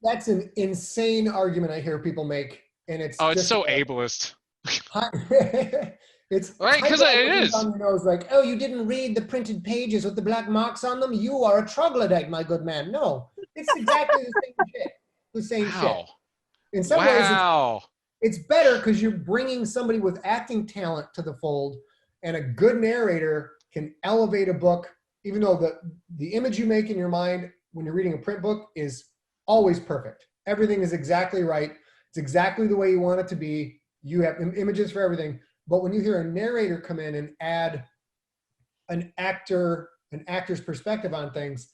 that's an insane argument I hear people make, and it's it's so ableist. It's right, because it is. On your nose, like, oh, you didn't read the printed pages with the black marks on them? You are a troglodyte, my good man. No, it's exactly the same shit. The same shit. In some ways, it's better because you're bringing somebody with acting talent to the fold, and a good narrator can elevate a book, even though the image you make in your mind when you're reading a print book is always perfect. everything is exactly right. It's exactly the way you want it to be. You have images for everything. But when you hear a narrator come in and add an actor's perspective on things,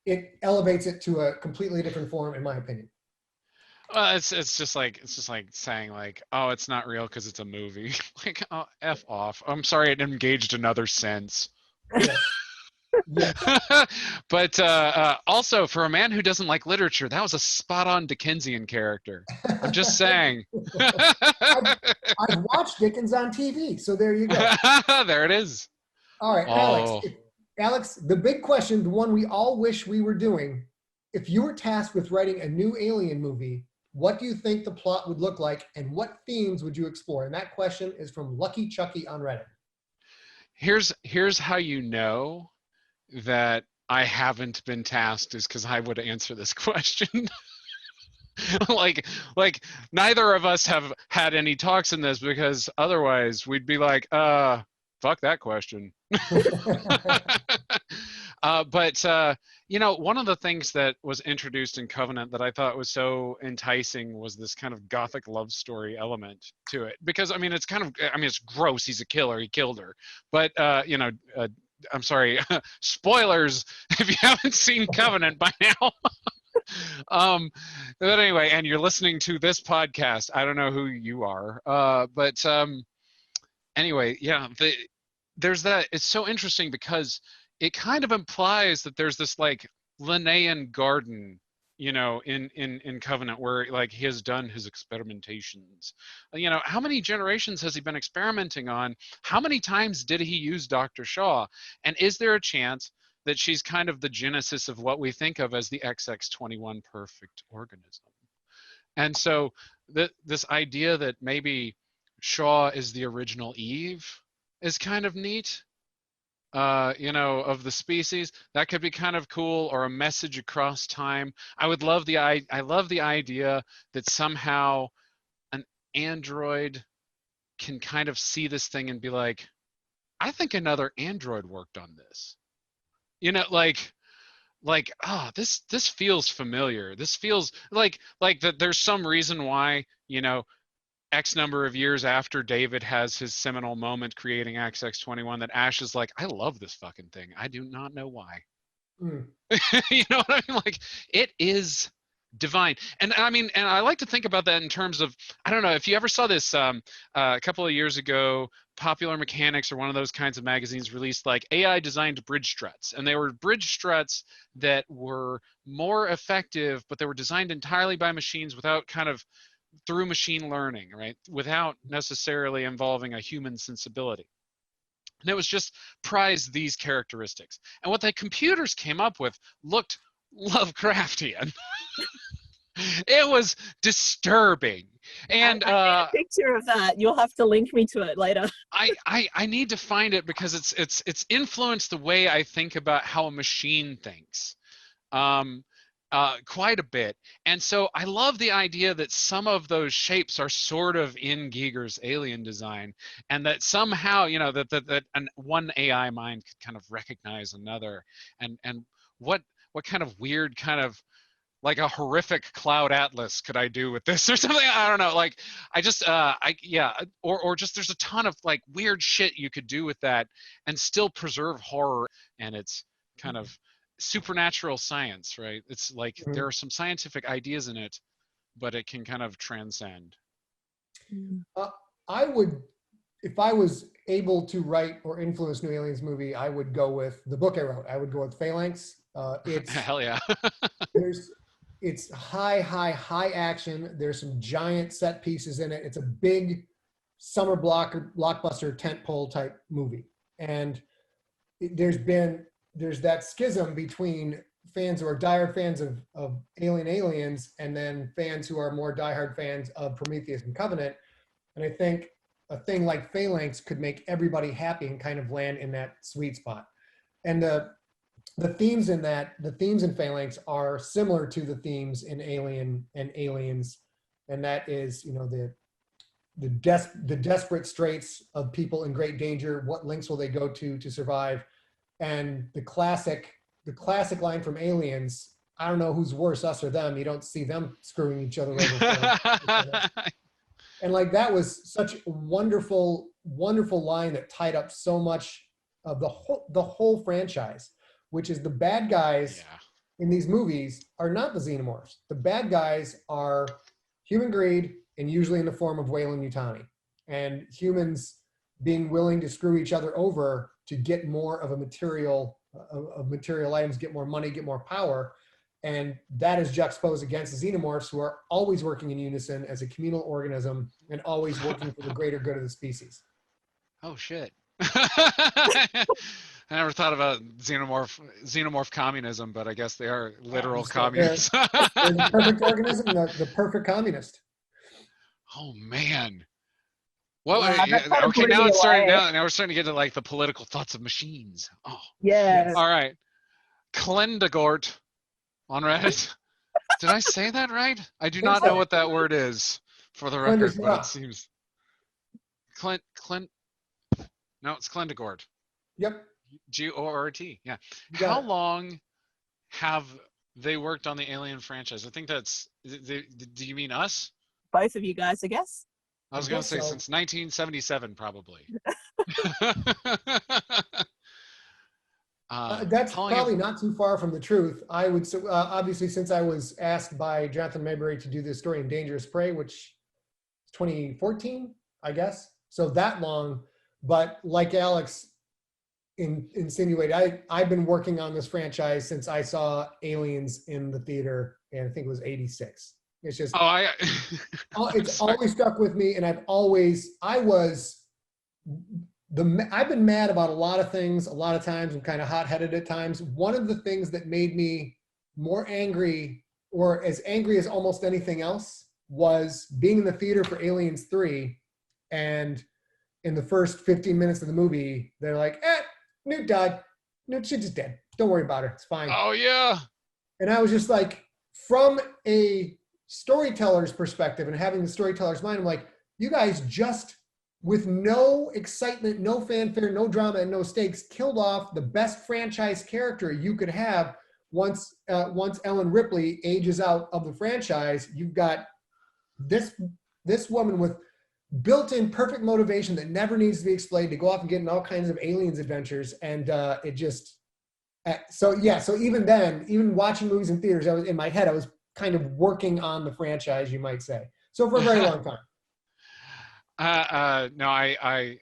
it elevates it to a completely different form, in my opinion. Well, it's just like saying like, oh, it's not real because it's a movie. Like, oh, F off. I'm sorry, it engaged another sense. Yeah. Yeah. But also, for a man who doesn't like literature, that was a spot-on Dickensian character. I'm just saying. I've watched Dickens on TV, so there you go. There it is. All right, Oh. Alex, the big question, the one we all wish we were doing, if you were tasked with writing a new Alien movie, what do you think the plot would look like, and what themes would you explore? And that question is from Lucky Chucky on Reddit. Here's how you know that I haven't been tasked, is because I would answer this question. like neither of us have had any talks in this, because otherwise we'd be like, fuck that question. But one of the things that was introduced in Covenant that I thought was so enticing was this kind of gothic love story element to it. Because it's kind of, it's gross. He's a killer. He killed her. But I'm sorry, spoilers if you haven't seen Covenant by now. But anyway, and you're listening to this podcast, I don't know who you are, but anyway, yeah, there's that. It's so interesting because it kind of implies that there's this like Linnaean garden, in Covenant, where like he has done his experimentations. How many generations has he been experimenting on? How many times did he use Dr. Shaw? And is there a chance that she's kind of the genesis of what we think of as the XX21 perfect organism? And so this idea that maybe Shaw is the original Eve is kind of neat. Of the species, that could be kind of cool, or a message across time. I love the idea that somehow an android can kind of see this thing and be like, I think another android worked on this. This feels familiar. This feels like that there's some reason why, X number of years after David has his seminal moment creating XX21, that Ash is like, I love this fucking thing. I do not know why. Mm. You know what I mean? Like, it is divine. And I like to think about that in terms of, I don't know if you ever saw this a couple of years ago, Popular Mechanics or one of those kinds of magazines released like AI designed bridge struts. And they were bridge struts that were more effective, but they were designed entirely by machines without kind of through machine learning, right? Without necessarily involving a human sensibility. And it was just prized these characteristics. And what the computers came up with looked Lovecraftian. It was disturbing. And I need a picture of that. You'll have to link me to it later. I need to find it because it's influenced the way I think about how a machine thinks. Quite a bit. And so I love the idea that some of those shapes are sort of in Giger's alien design, and that somehow, that one AI mind could kind of recognize another, and what kind of weird kind of like a horrific cloud atlas could I do with this or something? I don't know. Like, I just, or just there's a ton of like weird shit you could do with that and still preserve horror. And it's kind of supernatural science, right? It's like there are some scientific ideas in it, but it can kind of transcend. I would, if I was able to write or influence New Aliens movie, I would go with the book I wrote. I would go with Phalanx. It's hell yeah. It's high action. There's some giant set pieces in it. It's a big summer blockbuster tentpole type movie, and there's that schism between fans who are diehard fans of Aliens and then fans who are more diehard fans of Prometheus and Covenant. And I think a thing like Phalanx could make everybody happy and kind of land in that sweet spot. And the themes in Phalanx are similar to the themes in Alien and Aliens. And that is, the desperate straits of people in great danger. What lengths will they go to survive? And the classic line from Aliens, I don't know who's worse, us or them. You don't see them screwing each other over. For and like that was such a wonderful, wonderful line that tied up so much of the whole franchise, which is the bad guys in these movies are not the xenomorphs. The bad guys are human greed, and usually in the form of Weyland Yutani, and humans being willing to screw each other over to get more of material items, get more money, get more power. And that is juxtaposed against the xenomorphs, who are always working in unison as a communal organism and always working for the greater good of the species. Oh shit. I never thought about xenomorph communism, but I guess they are literal communists. They're the perfect organism, the perfect communist. Oh man. Well, Wow, okay, now it's starting. Now we're starting to get to like the political thoughts of machines. Oh, yeah. all right. Klendagort on Reddit. Did I say that right? I do not know what that word is for the record, but it seems. No, it's Klendagort. Yep. G-O-R-T. Yeah. How long have they worked on the Alien franchise? I think that's. Do you mean us? Both of you guys, I guess. I was going to say since 1977, probably. That's probably not too far from the truth. I would obviously, since I was asked by Jonathan Mayberry to do this story in Dangerous Prey, which is 2014, I guess. So that long. But like Alex insinuated, I've been working on this franchise since I saw Aliens in the theater, and I think it was 86. It's just, it's always stuck with me. And I've been mad about a lot of things. A lot of times I'm kind of hot-headed at times. One of the things that made me more angry, or as angry as almost anything else, was being in the theater for Aliens 3. And in the first 15 minutes of the movie, they're like, Newt died. Newt, she's just dead. Don't worry about her. It's fine. Oh, yeah. And I was just like, from a storyteller's perspective and having the storyteller's mind, I'm like, you guys just, with no excitement, no fanfare, no drama, and no stakes, killed off the best franchise character you could have. Once Ellen Ripley ages out of the franchise, you've got this woman with built-in perfect motivation that never needs to be explained to go off and get in all kinds of aliens adventures. And it just, so even then, even watching movies in theaters, I was in my head, I was kind of working on the franchise, you might say. So for a very long time. No, I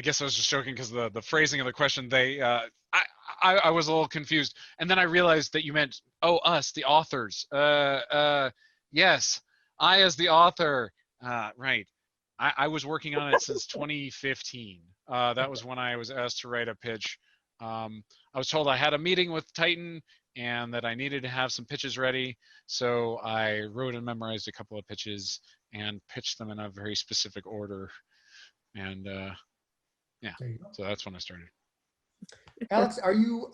guess I was just joking because the phrasing of the question, I was a little confused. And then I realized that you meant, us, the authors. Yes, I as the author, right. I was working on it since 2015. That was when I was asked to write a pitch. I was told I had a meeting with Titan and that I needed to have some pitches ready. So I wrote and memorized a couple of pitches and pitched them in a very specific order. And so that's when I started. Alex, are you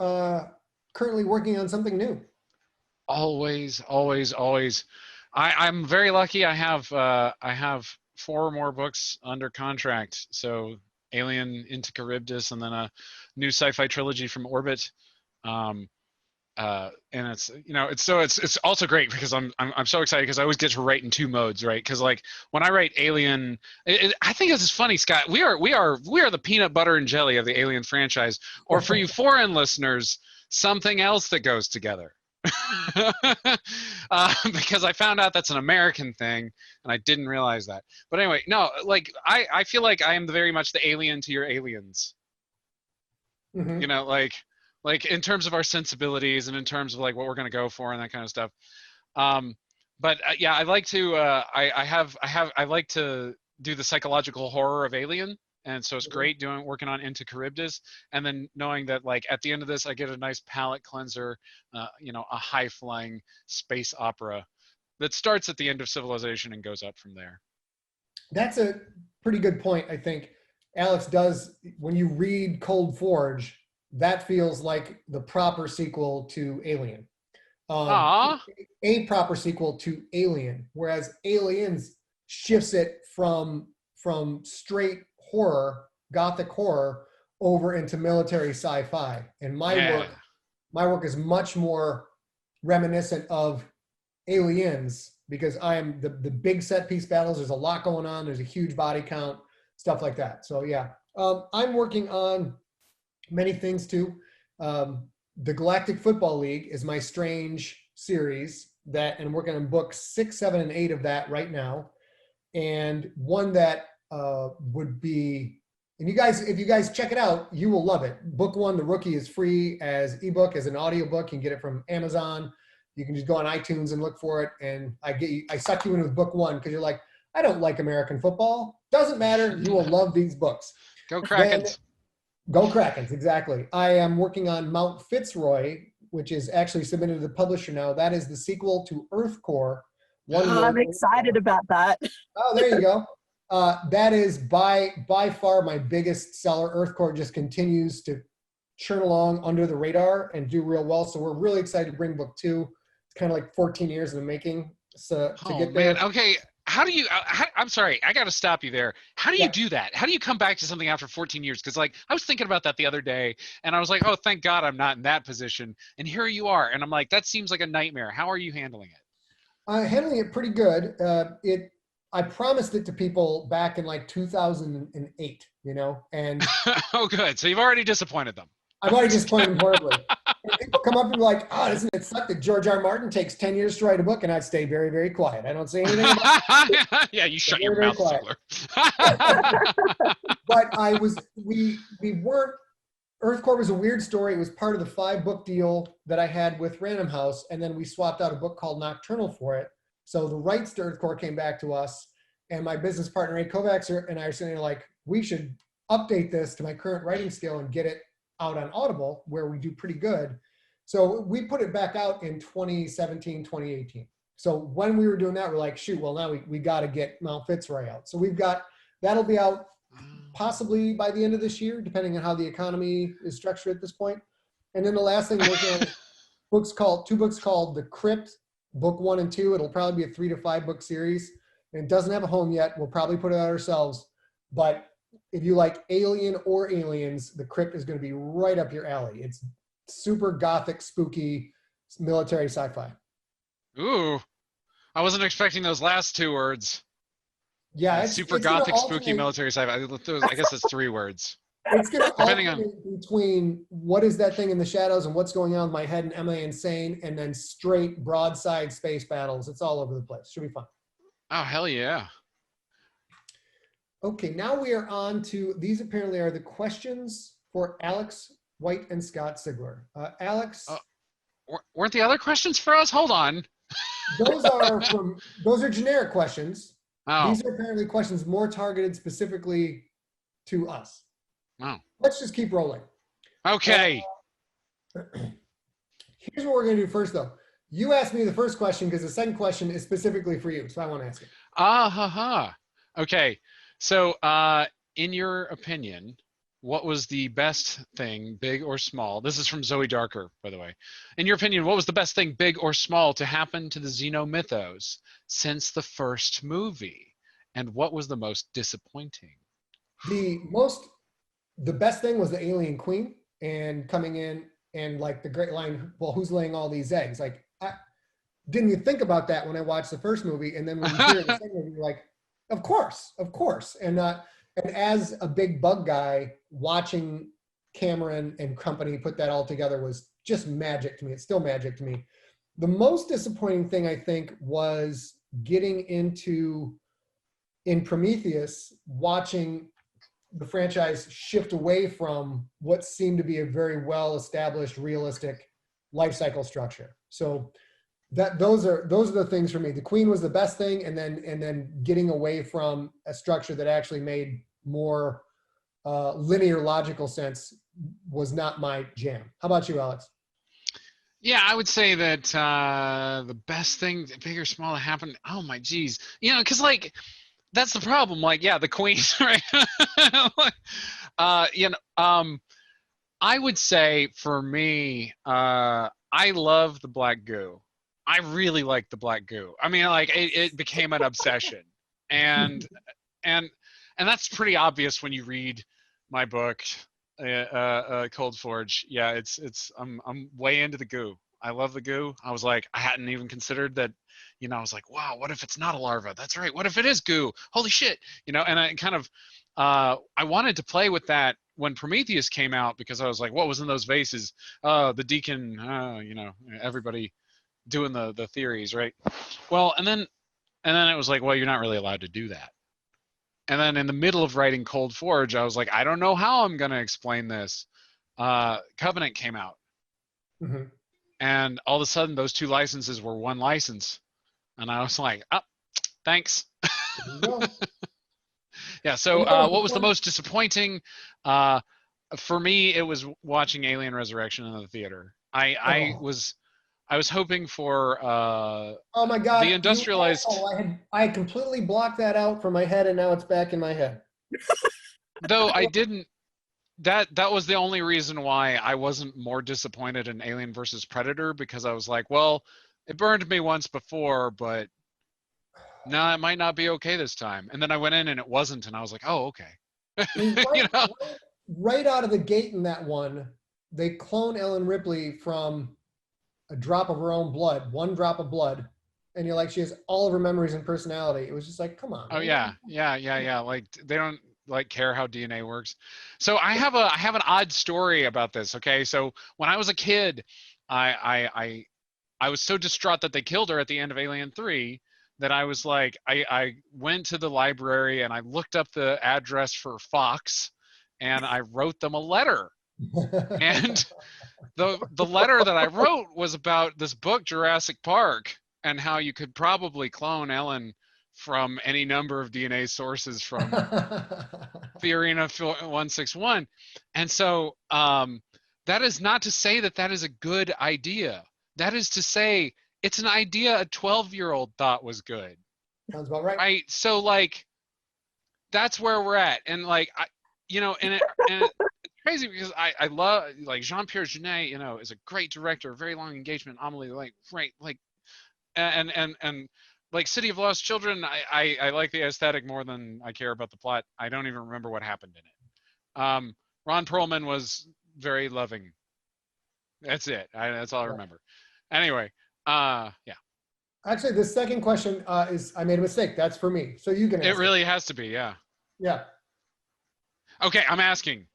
currently working on something new? Always. I'm very lucky. I have 4 more books under contract. So Alien into Charybdis, and then a new sci-fi trilogy from Orbit. And it's also great because I'm so excited because I always get to write in 2 modes, right? Because like when I write Alien, I think this is funny, Scott. We are the peanut butter and jelly of the Alien franchise, or for you foreign listeners, something else that goes together. Because I found out that's an American thing, and I didn't realize that. But anyway, no, like I feel like I am very much the alien to your aliens. Mm-hmm. You know, like in terms of our sensibilities and in terms of like what we're going to go for and that kind of stuff. But yeah, I like to I like to do the psychological horror of Alien, and so it's great working on Into Charybdis, and then knowing that like at the end of this I get a nice palate cleanser, a high flying space opera that starts at the end of Civilization and goes up from there. That's a pretty good point, I think. Alex does, when you read Cold Forge, that feels like the proper sequel to Alien. A proper sequel to Alien, whereas Aliens shifts it from straight horror, gothic horror, over into military sci-fi. And my work is much more reminiscent of Aliens, because I am the big set piece battles. There's a lot going on. There's a huge body count, stuff like that. So yeah, I'm working on many things too. The Galactic Football League is my Strange series that, and I'm working on books 6, 7, and 8 of that right now. And one that would be, and you guys, if you guys check it out, you will love it. Book 1, The Rookie, is free as ebook, as an audiobook. You can get it from Amazon. You can just go on iTunes and look for it. And I suck you in with book 1 because you're like, I don't like American football. Doesn't matter. You will love these books. Go Krakens. Go Krakens, exactly. I am working on Mount Fitzroy, which is actually submitted to the publisher now. That is the sequel to Earth Core. I'm excited about that. Oh, there you go. That is by far my biggest seller. Earth Core just continues to churn along under the radar and do real well. So we're really excited to bring book 2. It's kind of like 14 years in the making. So to get there. Man. Okay. How do you, I'm sorry, I got to stop you there. How do you do that? How do you come back to something after 14 years? Because like, I was thinking about that the other day and I was like, oh, thank God I'm not in that position. And here you are. And I'm like, that seems like a nightmare. How are you handling it? Handling it pretty good. I promised it to people back in like 2008, and oh, good. So you've already disappointed them. I've already disappointed them horribly. And people come up and be like, oh, doesn't it suck that George R. Martin takes 10 years to write a book? And I'd stay very, very quiet. I don't say anything about it. Yeah, you shut your mouth, Sigler. But we weren't, Earth Core was a weird story. It was part of the 5-book deal that I had with Random House. And then we swapped out a book called Nocturnal for it. So the rights to Earth Core came back to us. And my business partner, Ray Kovacs, and I are sitting there like, we should update this to my current writing skill and get it out on Audible, where we do pretty good. So we put it back out in 2017, 2018. So when we were doing that, we're like, shoot, well, now we got to get Mount Fitzroy out. So that'll be out possibly by the end of this year, depending on how the economy is structured at this point. And then the last thing we're working on, 2 books called The Crypt, book 1 and 2. It'll probably be a 3 to 5 book series. And it doesn't have a home yet. We'll probably put it out ourselves. But if you like Alien or Aliens, The Crypt is going to be right up your alley. It's super gothic, spooky, military sci-fi. Ooh, I wasn't expecting those last 2 words. Yeah, it's super gothic, spooky, military sci-fi. I guess it's 3 words. It's going to alternate between what is that thing in the shadows and what's going on with my head and am I insane, and then straight broadside space battles. It's all over the place. Should be fun. Oh, hell yeah. Okay, now we are on to, these apparently are the questions for Alex White and Scott Sigler. Alex. Weren't the other questions for us? Hold on. those are generic questions. Oh. These are apparently questions more targeted specifically to us. Oh. Let's just keep rolling. Okay. Here's what we're going to do first, though. You asked me the first question because the second question is specifically for you, so I want to ask it. Okay. So, in your opinion, what was the best thing, big or small? This is from Zoe Darker, by the way. In your opinion, what was the best thing, big or small, to happen to the Xenomythos since the first movie? And what was the most disappointing? The best thing was the alien queen and coming in and like the great line, well, who's laying all these eggs? Like, I didn't even think about that when I watched the first movie. And then when you hear it in the second movie, you're like, of course. And as a big bug guy, watching Cameron and company put that all together was just magic to me. It's still magic to me. The most disappointing thing, I think, was getting into, in Prometheus, watching the franchise shift away from what seemed to be a very well-established, realistic life cycle structure. So those are the things for me. The Queen was the best thing, and then getting away from a structure that actually made more linear, logical sense was not my jam. How about you, Alex? Yeah, I would say that the best thing, big or small, that happened. Oh my geez, because like that's the problem. Like, yeah, the Queen, right? I would say for me, I love the black goo. I really like the black goo. I mean, like it became an obsession, and that's pretty obvious when you read my book, Cold Forge. Yeah, I'm way into the goo. I love the goo. I was like, I hadn't even considered that, I was like, wow, what if it's not a larva? That's right. What if it is goo? Holy shit. And I kind of, I wanted to play with that when Prometheus came out, because I was like, what was in those vases? The deacon, everybody doing the theories, right? Well, and then it was like, well, you're not really allowed to do that. And then in the middle of writing Cold Forge, I was like, I don't know how I'm going to explain this. Covenant came out. Mm-hmm. And all of a sudden, those two licenses were one license. And I was like, oh, thanks. Yeah, so what was the most disappointing? For me, it was watching Alien Resurrection in the theater. I was hoping for oh my God, the industrialized. I had completely blocked that out from my head, and now it's back in my head. Though I didn't. That was the only reason why I wasn't more disappointed in Alien versus Predator, because I was like, well, it burned me once before, but no, it might not be okay this time. And then I went in and it wasn't, and I was like, oh, okay. Right out of the gate in that one, they clone Ellen Ripley from a drop of her own blood, one drop of blood, and you're like, she has all of her memories and personality. It was just like, come on. Oh man. Yeah. Like, they don't care how DNA works. So I have an odd story about this. Okay, so when I was a kid, I was so distraught that they killed her at the end of Alien 3 that I was like, I went to the library and I looked up the address for Fox, and I wrote them a letter. And the letter that I wrote was about this book, Jurassic Park, and how you could probably clone Ellen from any number of DNA sources from Theorina 161. And so that is not to say that is a good idea. That is to say it's an idea a 12-year-old thought was good. Sounds about right. Right? So, like, that's where we're at. And, like, and it's crazy because I love, like, Jean-Pierre Jeunet, is a great director, very long engagement, Amelie, like, right, like, and like City of Lost Children, I like the aesthetic more than I care about the plot. I don't even remember what happened in it. Ron Perlman was very loving. That's it. That's all I remember. Anyway, yeah. Actually, the second question is, I made a mistake. That's for me. So you can answer. It really has to be, yeah. Yeah. Okay, I'm asking.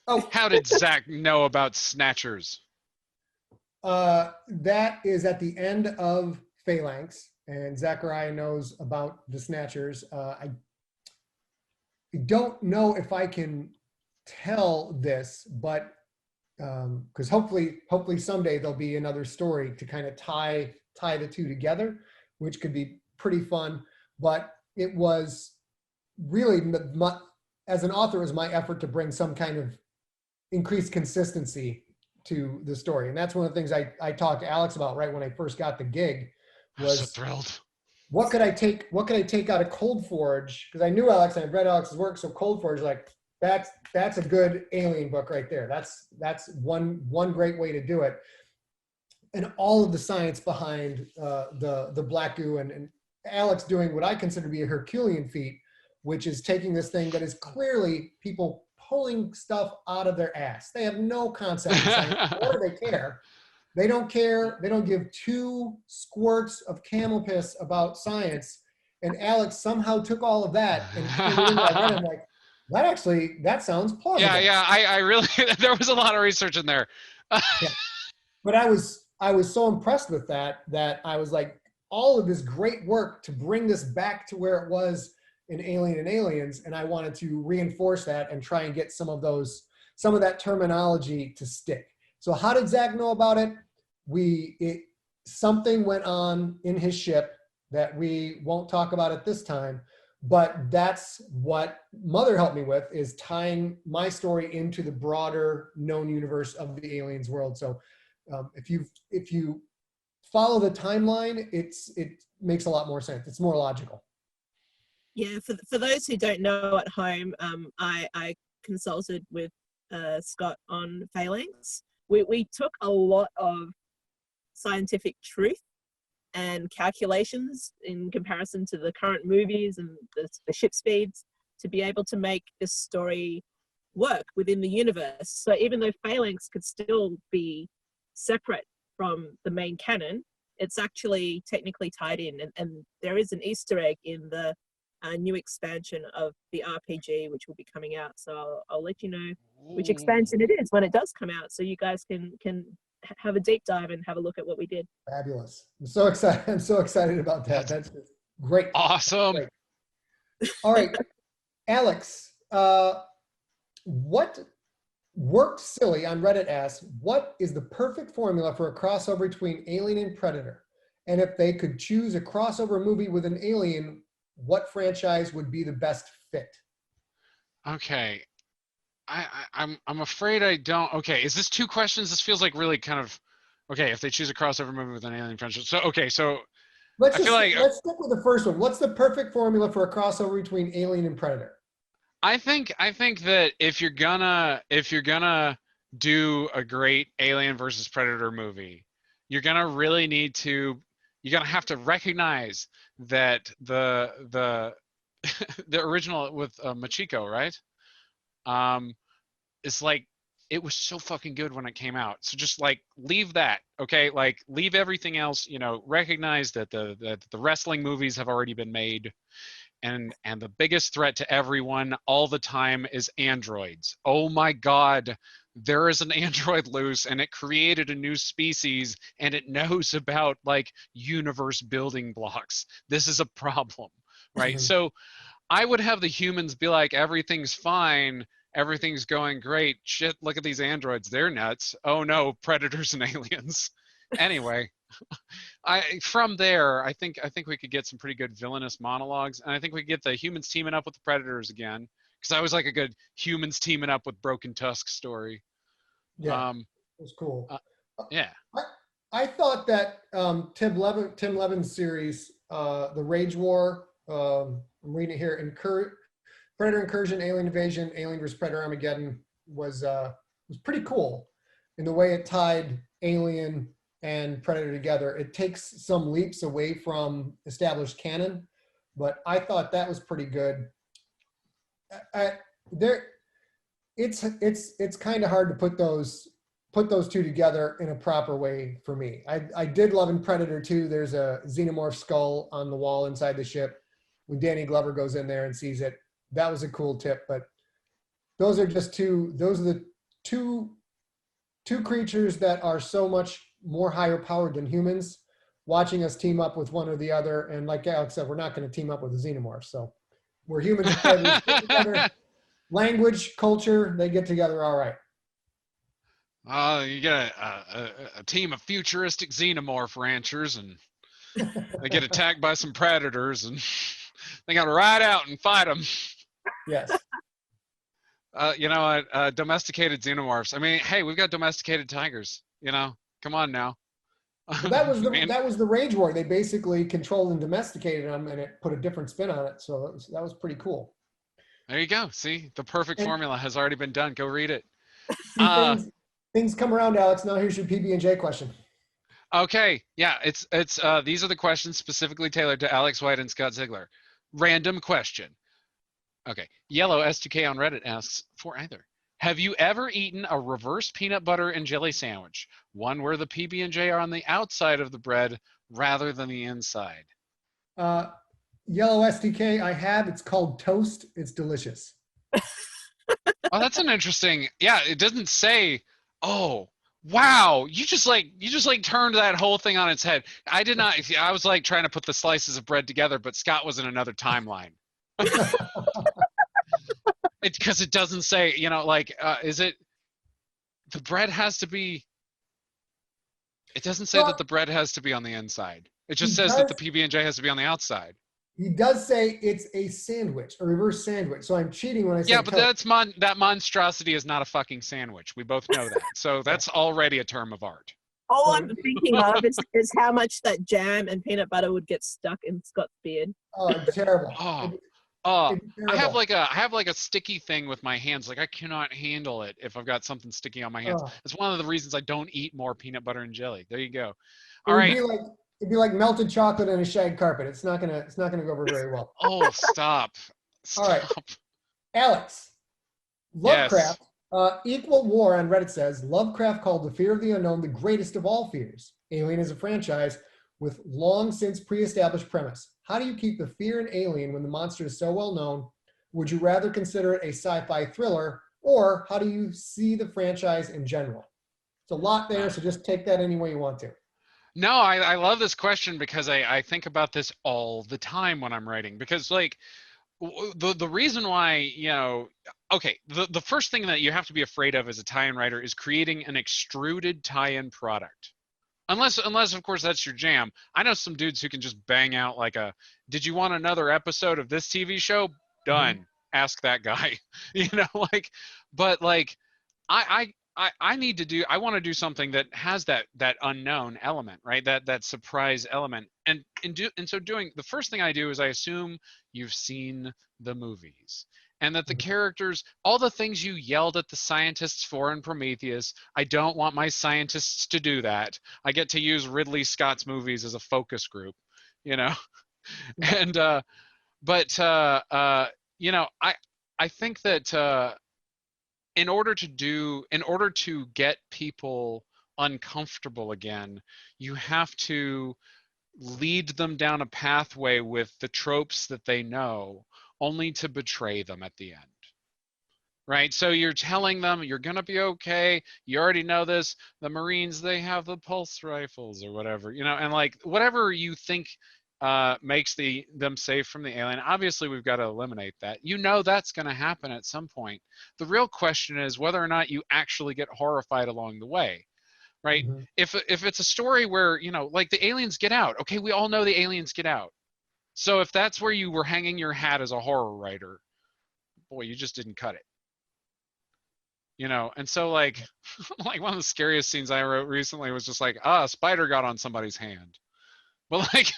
Oh. How did Zach know about Snatchers? That is at the end of Phalanx. And Zachariah knows about the Snatchers. I don't know if I can tell this, but because hopefully someday there'll be another story to kind of tie the two together, which could be pretty fun. But it was really, as an author, it was my effort to bring some kind of increased consistency to the story. And that's one of the things I talked to Alex about right when I first got the gig. I'm so thrilled. What could I take out of Cold Forge? Because I knew Alex and I read Alex's work. So Cold Forge, like, that's a good Alien book right there. That's one great way to do it. And all of the science behind the black goo and Alex doing what I consider to be a Herculean feat, which is taking this thing that is clearly people pulling stuff out of their ass. They have no concept of science, or they care. They don't care. They don't give two squirts of camel piss about science. And Alex somehow took all of that and I'm like, that sounds plausible. Yeah. I really, there was a lot of research in there. Yeah. But I was so impressed with that I was like, all of this great work to bring this back to where it was in Alien and Aliens. And I wanted to reinforce that and try and get some of that terminology to stick. So how did Zach know about it? Something went on in his ship that we won't talk about at this time, but that's what Mother helped me with, is tying my story into the broader known universe of the Aliens world. So if you follow the timeline, it makes a lot more sense. It's more logical. Yeah, for those who don't know at home, I consulted with Scott on Phalanx. We took a lot of scientific truth and calculations in comparison to the current movies and the ship speeds to be able to make this story work within the universe. So even though Phalanx could still be separate from the main canon, it's actually technically tied in, and there is an Easter egg in the new expansion of the RPG, which will be coming out. So I'll let you know which expansion it is when it does come out, so you guys can have a deep dive and have a look at what we did. Fabulous! I'm so excited. I'm so excited about that. That's great. Awesome. Great. All right, Alex. What worked silly on Reddit asks, what is the perfect formula for a crossover between Alien and Predator? And if they could choose a crossover movie with an alien, what franchise would be the best fit? Okay. I'm afraid I don't. Okay, is this 2 questions? This feels like really kind of, okay, if they choose a crossover movie with an alien franchise. So, okay, so let's stick with the first one. What's the perfect formula for a crossover between Alien and Predator? I think that if you're gonna do a great Alien versus Predator movie, you're gonna really need to, you're gonna have to recognize that the the original with Machiko, right? It's like, it was so fucking good when it came out. So just like leave that, okay? Like leave everything else, you know, recognize that the wrestling movies have already been made. And the biggest threat to everyone all the time is androids. Oh my God, there is an android loose and it created a new species and it knows about like universe building blocks. This is a problem, right? So I would have the humans be like, everything's fine, everything's going great. Shit, look at these androids, they're nuts. Oh no, predators and aliens. Anyway. From there, I think we could get some pretty good villainous monologues, and I think we could get the humans teaming up with the predators again, because I was like a good humans teaming up with Broken Tusk story. Yeah, it was cool. Yeah, I thought that Tim Levin's series, The Rage War, I'm reading it here, Predator Incursion, Alien Invasion, Alien vs. Predator Armageddon was pretty cool in the way it tied Alien and Predator together. It takes some leaps away from established canon, but I thought that was pretty good. It's kind of hard to put those 2 together in a proper way for me. I did love in Predator 2. There's a xenomorph skull on the wall inside the ship. When Danny Glover goes in there and sees it, that was a cool tip. But those are the two creatures that are so much more higher powered than humans, watching us team up with one or the other. And like Alex said, we're not going to team up with a xenomorph. So we're humans and predators get together. Language, culture, they get together all right. You get a team of futuristic xenomorph ranchers, and they get attacked by some predators, and they got to ride out and fight them. Yes. Domesticated xenomorphs. I mean, hey, we've got domesticated tigers. You know, come on now. Well, that was the Rage War. They basically controlled and domesticated them, and it put a different spin on it. So that was pretty cool. There you go. See, the perfect formula has already been done. Go read it. Things come around, Alex. Now here's your PB&J question. Okay, yeah, it's these are the questions specifically tailored to Alex White and Scott Sigler. Random question. Okay, Yellow S2K on Reddit asks, for either, have you ever eaten a reverse peanut butter and jelly sandwich, one where the PB&J are on the outside of the bread rather than the inside? Yellow STK, I have. It's called toast. It's delicious. Oh, that's an interesting. Yeah, it doesn't say. Oh, wow! You just turned that whole thing on its head. I did not. I was like trying to put the slices of bread together, but Scott was in another timeline. It's because it doesn't say. Is it? The bread has to be. It doesn't say that the bread has to be on the inside. It just says that the PB&J has to be on the outside. He does say it's a sandwich, a reverse sandwich. So I'm cheating when I say but that monstrosity is not a fucking sandwich. We both know that. So that's already a term of art. All I'm thinking of is how much that jam and peanut butter would get stuck in Scott's beard. Oh, it's terrible. I have like a sticky thing with my hands. Like I cannot handle it if I've got something sticky on my hands. It's one of the reasons I don't eat more peanut butter and jelly. There you go. All right. It'd be like melted chocolate on a shag carpet. It's not gonna go over very well. Oh, stop. All right, Alex. Lovecraft Equal War on Reddit says, Lovecraft called the fear of the unknown the greatest of all fears. Alien is a franchise with long since pre-established premise. How do you keep the fear in Alien when the monster is so well known? Would you rather consider it a sci-fi thriller, or how do you see the franchise in general? It's a lot there, so just take that any way you want to. No, I love this question because I think about this all the time when I'm writing, because like the reason why, you know, okay, the first thing that you have to be afraid of as a tie-in writer is creating an extruded tie-in product. Unless of course that's your jam. I know some dudes who can just bang out like a, did you want another episode of this TV show? Done. Ask that guy. You know, like, but like I need to do, I want to do something that has that unknown element, right? That surprise element. And so doing, the first thing I do is I assume you've seen the movies. And that the characters, all the things you yelled at the scientists for in Prometheus, I don't want my scientists to do that. I get to use Ridley Scott's movies as a focus group, you know? And, you know, I think that in order to get people uncomfortable again, you have to lead them down a pathway with the tropes that they know, only to betray them at the end. Right? So you're telling them you're going to be okay. You already know this. The Marines, they have the pulse rifles or whatever, you know, and like whatever you think makes them safe from the alien. Obviously, we've got to eliminate that. You know that's going to happen at some point. The real question is whether or not you actually get horrified along the way. Right? If it's a story where, you know, like the aliens get out, okay, we all know the aliens get out. So if that's where you were hanging your hat as a horror writer, boy, you just didn't cut it. You know, and so like, like one of the scariest scenes I wrote recently was just like, a spider got on somebody's hand. But like,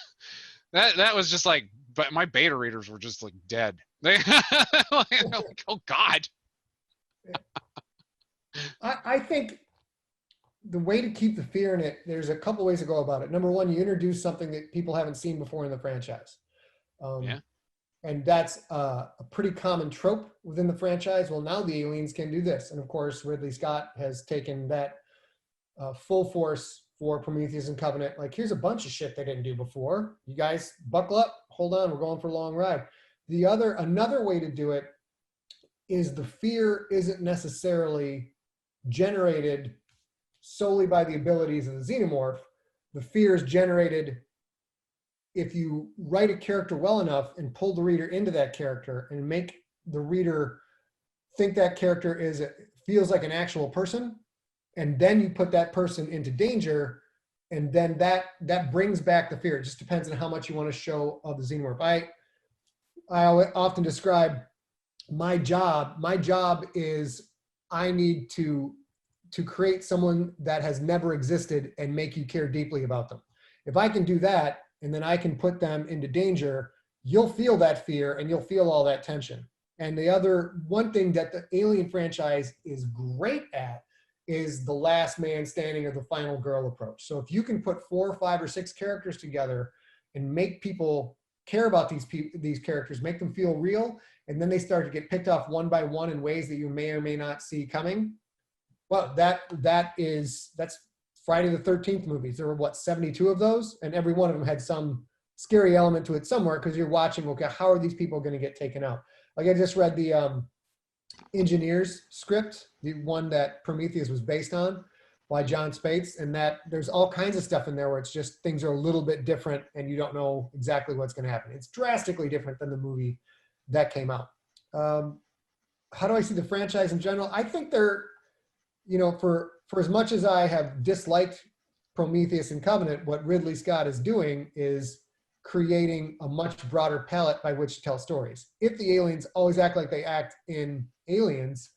that was just like, but my beta readers were just like dead. They like, oh God. I think the way to keep the fear in it, there's a couple ways to go about it. Number one, you introduce something that people haven't seen before in the franchise. Yeah. And that's a pretty common trope within the franchise. Well, now the aliens can do this. And of course, Ridley Scott has taken that full force for Prometheus and Covenant. Like, here's a bunch of shit they didn't do before. You guys buckle up, hold on, we're going for a long ride. Another way to do it is the fear isn't necessarily generated solely by the abilities of the xenomorph. The fear is generated if you write a character well enough and pull the reader into that character and make the reader think that character feels like an actual person, and then you put that person into danger, and then that brings back the fear. It just depends on how much you want to show of the xenomorph. I often describe my job. My job is I need to create someone that has never existed and make you care deeply about them. If I can do that, and then I can put them into danger, you'll feel that fear and you'll feel all that tension. And the other one thing that the Alien franchise is great at is the last man standing or the final girl approach. So if you can put 4 or 5 or 6 characters together and make people care about these characters, make them feel real, and then they start to get picked off one by one in ways that you may or may not see coming, well, that's Friday the 13th movies. There were 72 of those, and every one of them had some scary element to it somewhere, because you're watching, okay, how are these people going to get taken out? Like, I just read the Engineers script, the one that Prometheus was based on, by John Spates, and that there's all kinds of stuff in there where it's just things are a little bit different and you don't know exactly what's going to happen. It's drastically different than the movie that came out. How do I see the franchise in general? I think they're, you know, for as much as I have disliked Prometheus and Covenant, what Ridley Scott is doing is creating a much broader palette by which to tell stories. If the aliens always act like they act in Aliens,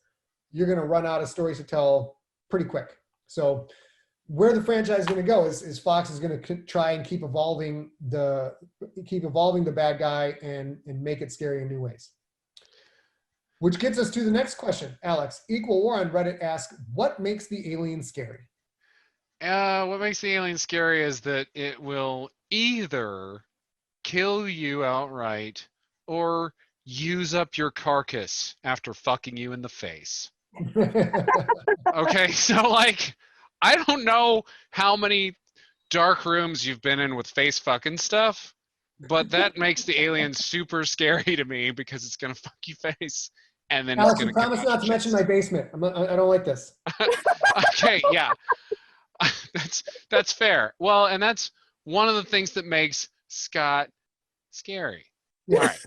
you're going to run out of stories to tell pretty quick. So where the franchise is going to go is Fox is going to try and keep evolving the bad guy and make it scary in new ways. Which gets us to the next question. Alex, Equal War on Reddit asks, what makes the alien scary? What makes the alien scary is that it will either kill you outright or use up your carcass after fucking you in the face. Okay, so like, I don't know how many dark rooms you've been in with face fucking stuff, but that makes the alien super scary to me because it's gonna fuck you face, and then it's Alex, you gonna come promise out not to your mention my chest. basement. I don't like this. Okay, yeah, that's fair. Well, and that's one of the things that makes Scott scary. All Yeah. right.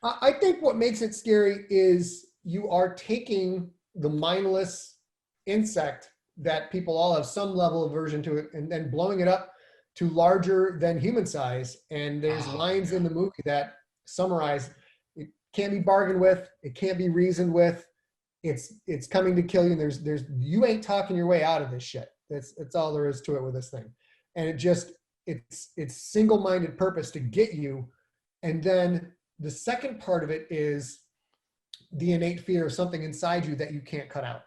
I think what makes it scary is you are taking the mindless insect that people all have some level of aversion to it and then blowing it up to larger than human size. And there's Oh, lines yeah. in the movie that summarize it can't be bargained with, it can't be reasoned with, it's coming to kill you. And there's you ain't talking your way out of this shit. That's all there is to it with this thing. And it's single-minded purpose to get you. And then the second part of it is the innate fear of something inside you that you can't cut out.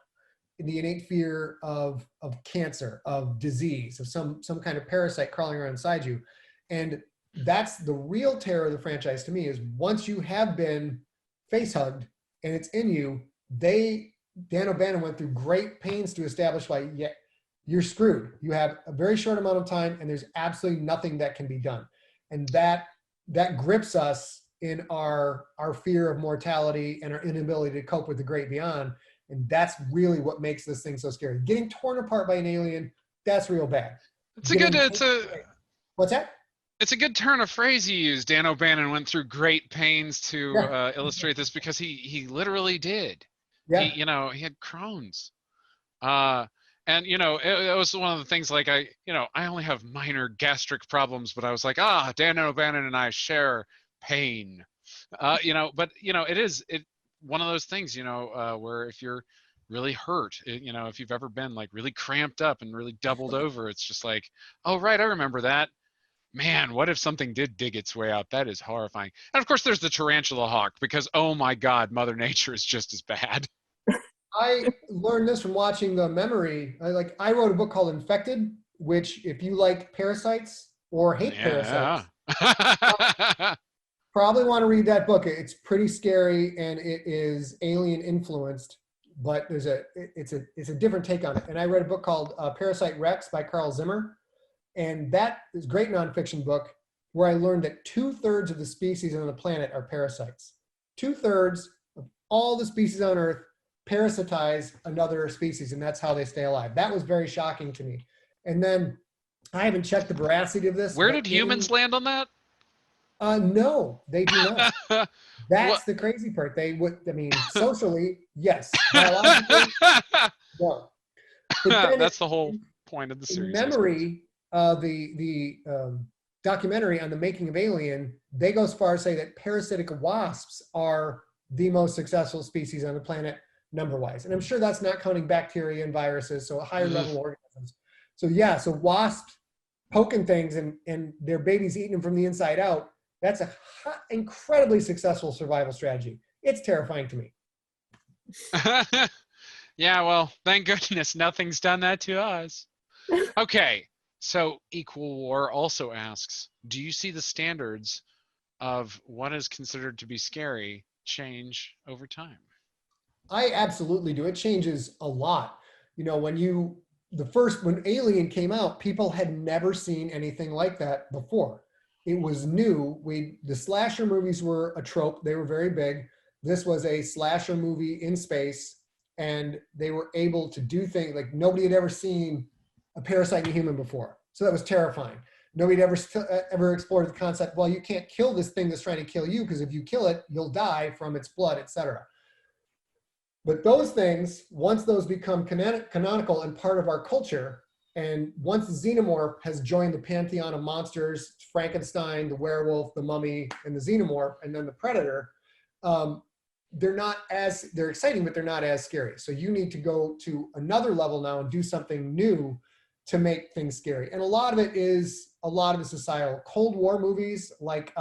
The innate fear of cancer, of disease, of some kind of parasite crawling around inside you. And that's the real terror of the franchise to me, is once you have been face hugged and it's in you, Dan O'Bannon went through great pains to establish why you're screwed. You have a very short amount of time and there's absolutely nothing that can be done. And that grips us in our fear of mortality and our inability to cope with the great beyond. And that's really what makes this thing so scary. Getting torn apart by an alien, that's real bad. What's that? It's a good turn of phrase he used. Dan O'Bannon went through great pains to Yeah. illustrate this because he literally did. Yeah. He had Crohn's. And it was one of the things, like, I only have minor gastric problems, but I was like, Dan O'Bannon and I share pain. But it is one of those things, where if you're really hurt, if you've ever been like really cramped up and really doubled over, it's just like, oh right, I remember that. Man, what if something did dig its way out? That is horrifying. And of course there's the tarantula hawk, because oh my God, Mother Nature is just as bad. I learned this from watching The Memory. I wrote a book called Infected, which if you like parasites or hate parasites, probably want to read that book. It's pretty scary and it is alien influenced, but it's a different take on it. And I read a book called Parasite Rex by Carl Zimmer. And that is a great nonfiction book where I learned that 2/3 of the species on the planet are parasites. 2/3 of all the species on Earth parasitize another species, and that's how they stay alive. That was very shocking to me. And then I haven't checked the veracity of this. Where did humans land on that? No, they do not. That's the crazy part. They would, socially, yes. Biologically, no. But that's the whole point of the series. Memory, the documentary on the making of Alien, they go as far as say that parasitic wasps are the most successful species on the planet number-wise. And I'm sure that's not counting bacteria and viruses, so higher level organisms. So yeah, so wasps poking things and their babies eating them from the inside out, that's a incredibly successful survival strategy. It's terrifying to me. Yeah, well, thank goodness nothing's done that to us. Okay, so Equal War also asks, do you see the standards of what is considered to be scary change over time? I absolutely do. It changes a lot. When Alien came out, people had never seen anything like that before. It was new. The slasher movies were a trope. They were very big. This was a slasher movie in space, and they were able to do things like nobody had ever seen a parasite in a human before. So that was terrifying. Nobody had ever explored the concept, well, you can't kill this thing that's trying to kill you, because if you kill it, you'll die from its blood, etc. But those things, once those become canonical and part of our culture, and once the xenomorph has joined the pantheon of monsters, Frankenstein, the werewolf, the mummy, and the xenomorph, and then the predator, they're exciting, but they're not as scary. So you need to go to another level now and do something new to make things scary. And a lot of it is societal. Cold War movies like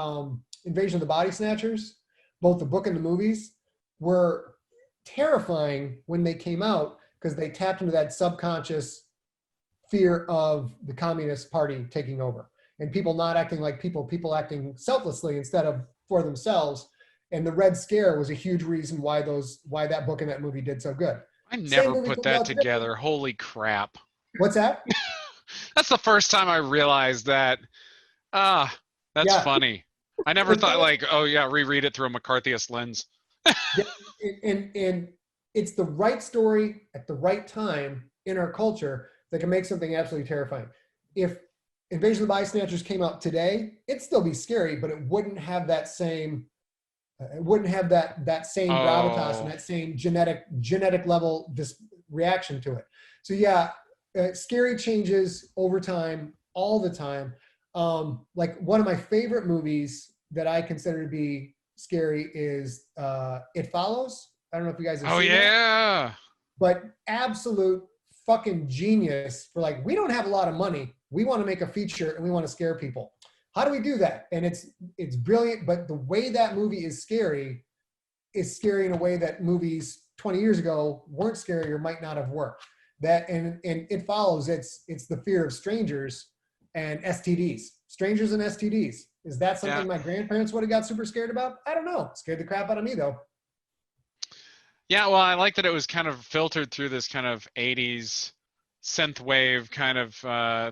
Invasion of the Body Snatchers, both the book and the movies, were terrifying when they came out because they tapped into that subconscious fear of the Communist Party taking over and people not acting like people acting selflessly instead of for themselves. And the Red Scare was a huge reason why that book and that movie did so good. I Same never movie put comes that out today. together. Holy crap. What's that? That's the first time I realized that. That's Yeah. funny. I never thought like, oh yeah, reread it through a McCarthyist lens. Yeah, and it's the right story at the right time in our culture that can make something absolutely terrifying. If Invasion of the Body Snatchers came out today, it'd still be scary, but it wouldn't have that same gravitas and that same genetic level reaction to it. So yeah, scary changes over time, all the time. Like one of my favorite movies that I consider to be scary is It Follows. I don't know if you guys have seen that. Yeah. But absolute fucking genius for like, we don't have a lot of money. We want to make a feature and we want to scare people. How do we do that? And it's brilliant, but the way that movie is scary in a way that movies 20 years ago weren't scary or might not have worked. That and It Follows, it's the fear of strangers and STDs. Strangers and STDs. Is that something my grandparents would have got super scared about? I don't know. Scared the crap out of me though. Yeah, well, I like that it was kind of filtered through this kind of 80s synth wave kind of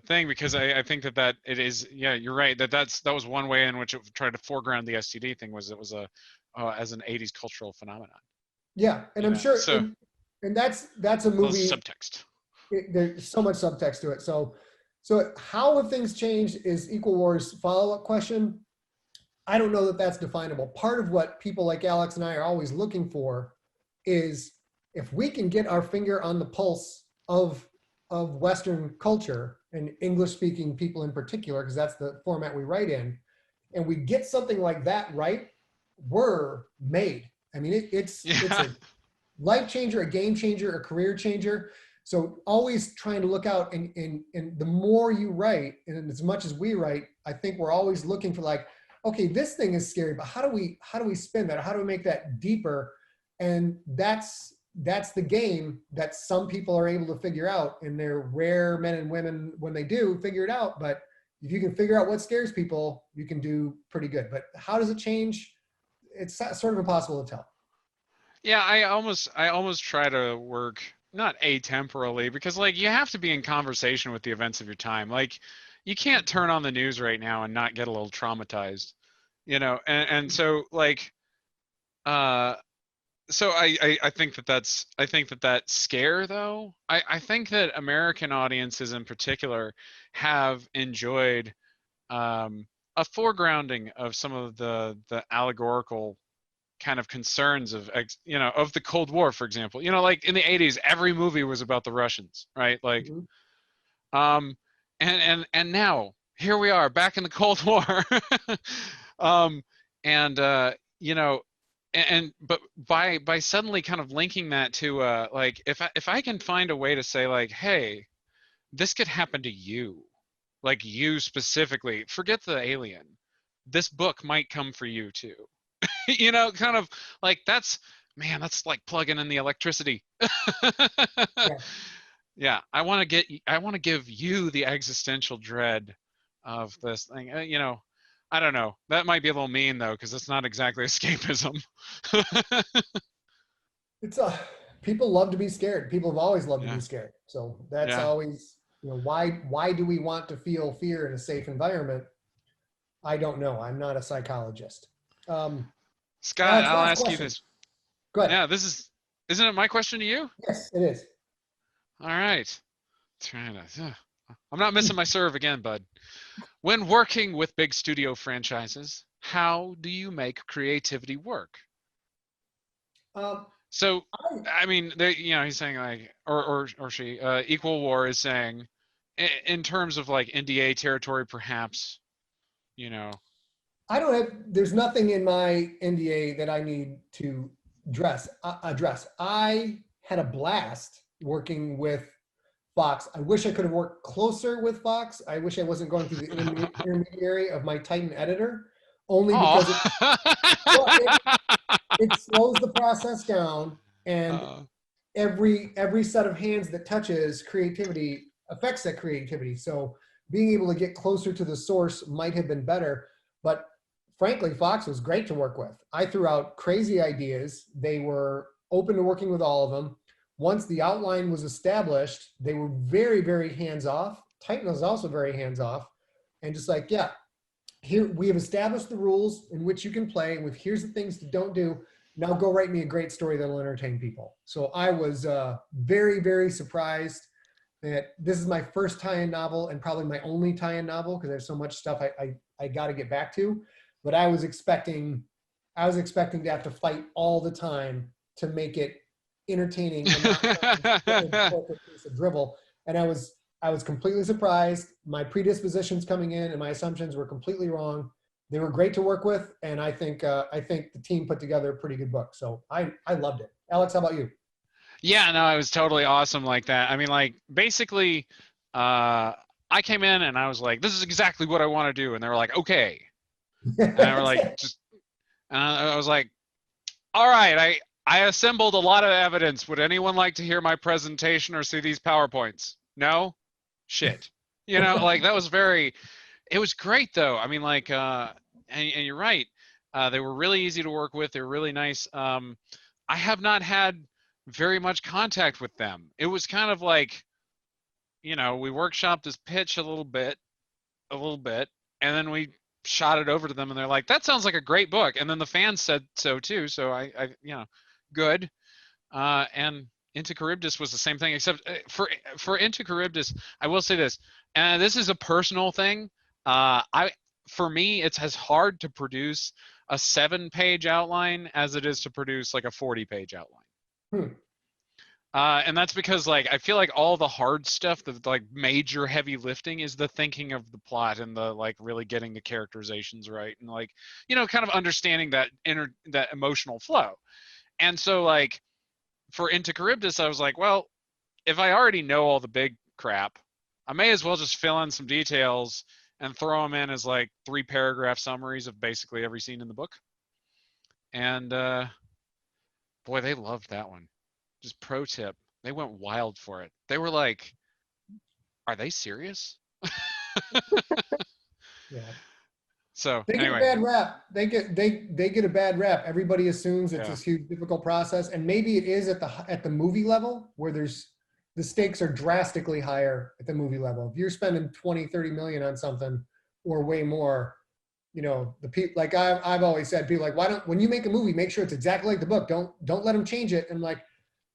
thing, because I think that it is, yeah, you're right, that was one way in which it tried to foreground the STD thing, was it was as an 80s cultural phenomenon. Yeah, and I'm sure, so, and that's a movie. Subtext. There's so much subtext to it. So how have things changed is Equal War's follow-up question. I don't know that that's definable. Part of what people like Alex and I are always looking for is if we can get our finger on the pulse of Western culture and English-speaking people in particular, because that's the format we write in, and we get something like that right, we're made. I mean, it's a life changer, a game changer, a career changer. So always trying to look out, and the more you write, and as much as we write, I think we're always looking for like, okay, this thing is scary, but how do we spin that? How do we make that deeper? And that's the game that some people are able to figure out, and they're rare men and women when they do figure it out. But if you can figure out what scares people, you can do pretty good. But how does it change? It's sort of impossible to tell. Yeah, I almost try to work not atemporally, because like you have to be in conversation with the events of your time. Like you can't turn on the news right now and not get a little traumatized, and so like so I think that scare though, I think that American audiences in particular have enjoyed a foregrounding of some of the allegorical kind of concerns of of the Cold War, for example. Like in the 80s, every movie was about the Russians, right? Like and now here we are back in the Cold War. But by suddenly kind of linking that to like if I can find a way to say like, hey, this could happen to you, like you specifically, forget the alien, this book might come for you too. Kind of like that's like plugging in the electricity. Yeah, I want to give you the existential dread of this thing. I don't know. That might be a little mean though, because it's not exactly escapism. It's people love to be scared. People have always loved to be scared. So that's always, why do we want to feel fear in a safe environment? I don't know. I'm not a psychologist. Scott, I'll ask you this. Go ahead. Yeah, isn't it my question to you? Yes, it is. All right. I'm not missing my serve again, bud. When working with big studio franchises, how do you make creativity work? So, I mean, he's saying like, or she, Equal War is saying, in terms of like NDA territory, perhaps, there's nothing in my NDA that I need to address. I had a blast working with Fox. I wish I could have worked closer with Fox. I wish I wasn't going through the intermediary of my Titan editor, only because it slows the process down, and every set of hands that touches creativity affects that creativity. So being able to get closer to the source might have been better, but frankly, Fox was great to work with. I threw out crazy ideas. They were open to working with all of them. Once the outline was established, they were very, very hands-off. Titan was also very hands-off. And just like, yeah, here we have established the rules in which you can play with, here's the things that don't do. Now go write me a great story that'll entertain people. So I was very, very surprised that this is my first tie-in novel and probably my only tie-in novel because I have so much stuff I got to get back to. But I was expecting to have to fight all the time to make it entertaining and not a piece of drivel. And I was completely surprised. My predispositions coming in and my assumptions were completely wrong. They were great to work with, and I think the team put together a pretty good book. So I loved it. Alex, how about you? Yeah, no, it was totally awesome like that. I mean, like, basically, I came in and I was like, this is exactly what I want to do. And they were like, okay. And they were like, I was like, all right, I assembled a lot of evidence. Would anyone like to hear my presentation or see these PowerPoints? No? Shit. You know, like, that was it was great though. I mean, like, and you're right. They were really easy to work with. They were really nice. I have not had very much contact with them. It was kind of like, you know, we workshopped this pitch a little bit, and then we shot it over to them and they're like, that sounds like a great book. And then the fans said so too. So I you know, good. And Into Charybdis was the same thing, except for Into Charybdis, I will say this, and this is a personal thing. For me, it's as hard to produce a 7-page outline as it is to produce like a 40-page outline. And that's because, like, I feel like all the hard stuff, the like major heavy lifting, is the thinking of the plot and the like really getting the characterizations right and, like, you know, kind of understanding that that emotional flow. And so, like, for Into Charybdis, I was like, well, if I already know all the big crap, I may as well just fill in some details and throw them in as like 3-paragraph summaries of basically every scene in the book. And boy, they loved that one. Just pro tip, they went wild for it. They were like, are they serious? Yeah. So they anyway. get a bad rap. They get a bad rap. Everybody assumes it's Yeah. this huge, difficult process, and maybe it is at the movie level where the stakes are drastically higher at the movie level. If you're spending 20, 30 million on something or way more, you know, like I've always said, people like, when you make a movie, make sure it's exactly like the book. Don't let them change it. And like,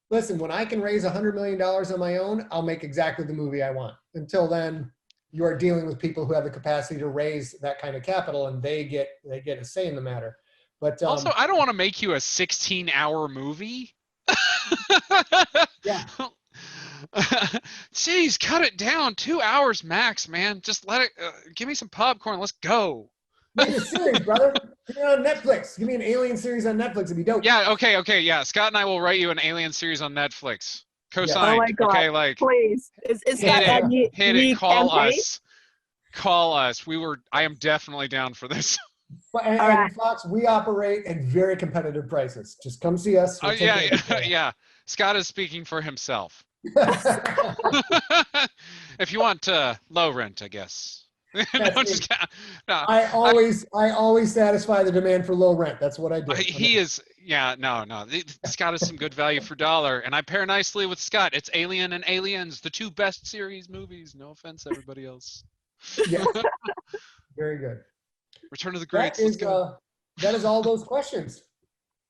listen, when I can raise $100 million on my own, I'll make exactly the movie I want. Until then, you are dealing with people who have the capacity to raise that kind of capital, and they get a say in the matter. But also, I don't want to make you a 16-hour movie. Yeah. Jeez, cut it down. 2 hours max, man. Just let it. Give me some popcorn. Let's go. Make a series, brother. Give me on Netflix. Give me an alien series on Netflix. It'd be dope. Yeah. Okay. Yeah. Scott and I will write you an alien series on Netflix. Co-signed. Oh my God. Okay, like, please. Is that hit a new it. Call campaign? us. Call us. I am definitely down for this. And right. Fox, we operate at very competitive prices. Just come see us. We'll Yeah. Scott is speaking for himself. If you want low rent, I guess. No, just, no, I always satisfy the demand for low rent. That's what I do. He is, yeah, no. Scott is some good value for dollar, and I pair nicely with Scott. It's Alien and Aliens, the 2 best series movies. No offense, everybody else. Yeah, very good. Return of the Greats. Let's go. That is all those questions.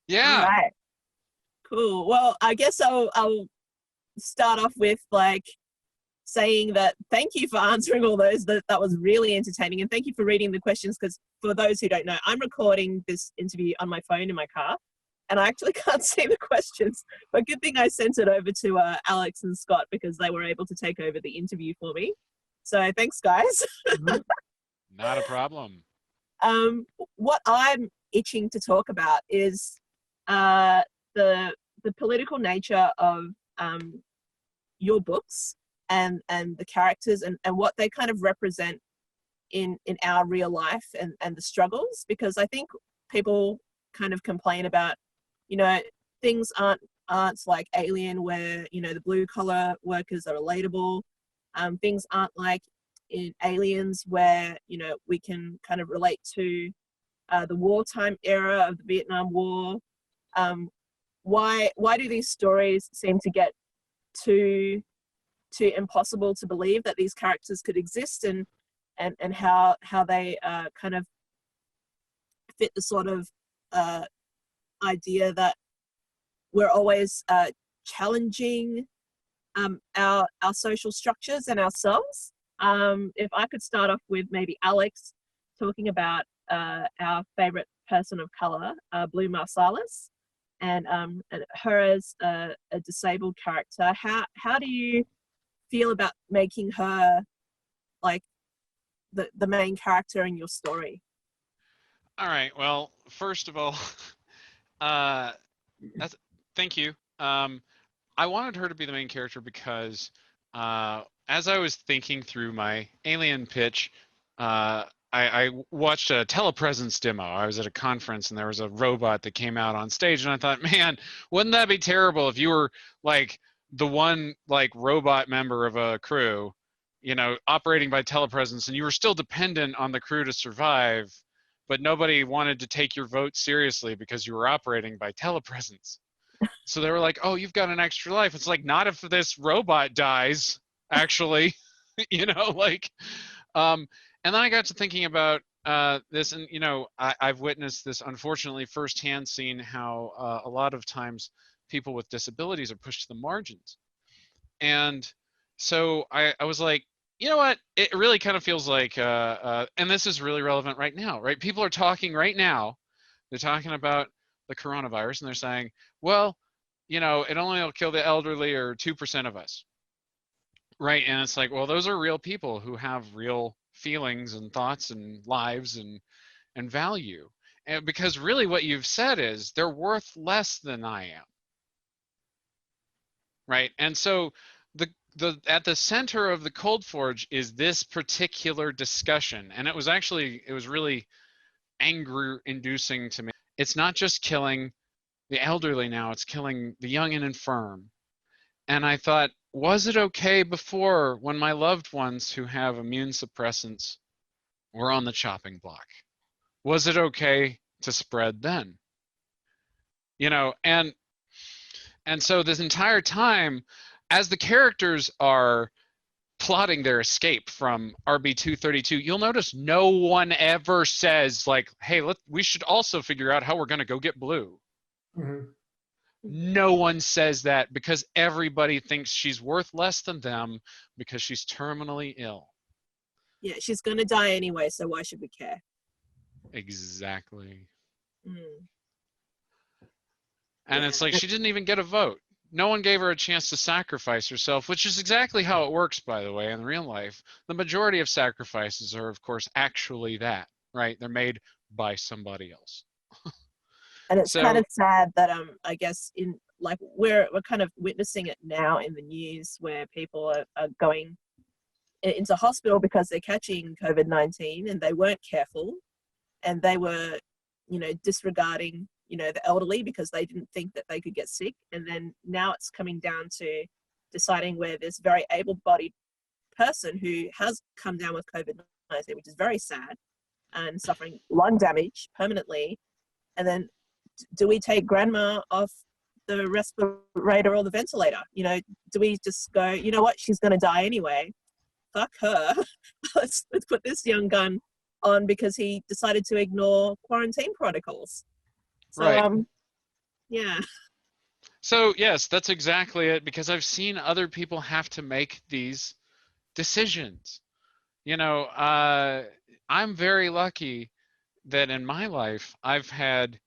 Yeah. All right. Cool. Well, I guess I'll start off with like saying that thank you for answering all those. That was really entertaining, and thank you for reading the questions, because for those who don't know, I'm recording this interview on my phone in my car, and I actually can't see the questions, but good thing I sent it over to Alex and Scott, because they were able to take over the interview for me. So thanks, guys. Not a problem. What I'm itching to talk about is the political nature of your books and the characters and what they kind of represent in our real life and the struggles, because I think people kind of complain about, you know, things aren't like Alien, where, you know, the blue collar workers are relatable. Things aren't like in Aliens, where, you know, we can kind of relate to the wartime era of the Vietnam War. Why do these stories seem to get too impossible to believe that these characters could exist, and how they kind of fit the sort of idea that we're always challenging our social structures and ourselves. If I could start off with maybe Alex talking about our favorite person of color, Blue Marsalis, and her as a disabled character. How do you feel about making her like the main character in your story? All right. Well, first of all, thank you. I wanted her to be the main character because as I was thinking through my alien pitch, I watched a telepresence demo. I was at a conference and there was a robot that came out on stage, and I thought, man, wouldn't that be terrible if you were like the one like robot member of a crew, you know, operating by telepresence, and you were still dependent on the crew to survive, but nobody wanted to take your vote seriously because you were operating by telepresence. So they were like, oh, you've got an extra life. It's like, not if this robot dies, actually, you know, like, and then I got to thinking about this, and, you know, I've witnessed this, unfortunately, firsthand, seeing how a lot of times people with disabilities are pushed to the margins. And so I was like, you know what, it really kind of feels like, and this is really relevant right now, right? People are talking right now, they're talking about the coronavirus, and they're saying, well, you know, it only will kill the elderly or 2% of us, right? And it's like, well, those are real people who have real feelings and thoughts and lives and value. And because really what you've said is they're worth less than I am, right? And so the at the center of the Cold Forge is this particular discussion, and it was really anger inducing to me. It's not just killing the elderly now, it's killing the young and infirm. And I thought, was it okay before, when my loved ones who have immune suppressants were on the chopping block? Was it okay to spread then? You know, and so this entire time, as the characters are plotting their escape from RB-232, you'll notice no one ever says like, hey, we should also figure out how we're going to go get Blue. Mm-hmm. No one says that, because everybody thinks she's worth less than them because she's terminally ill. Yeah, she's going to die anyway, so why should we care? Exactly. Mm. And Yeah. it's like, she didn't even get a vote. No one gave her a chance to sacrifice herself, which is exactly how it works, by the way, in real life. The majority of sacrifices are, of course, actually that, right? They're made by somebody else. And it's So, kind of sad that I guess in like we're kind of witnessing it now in the news, where people are going into hospital because they're catching COVID-19 and they weren't careful, and they were, you know, disregarding, you know, the elderly because they didn't think that they could get sick. And then now it's coming down to deciding where this very able-bodied person who has come down with COVID-19, which is very sad, and suffering lung damage permanently, and then do we take grandma off the respirator or the ventilator? You know, do we just go, you know what, she's going to die anyway, fuck her. let's put this young gun on because he decided to ignore quarantine protocols. So, right. Yeah. So yes, that's exactly it, because I've seen other people have to make these decisions. You know, I'm very lucky that in my life I've had,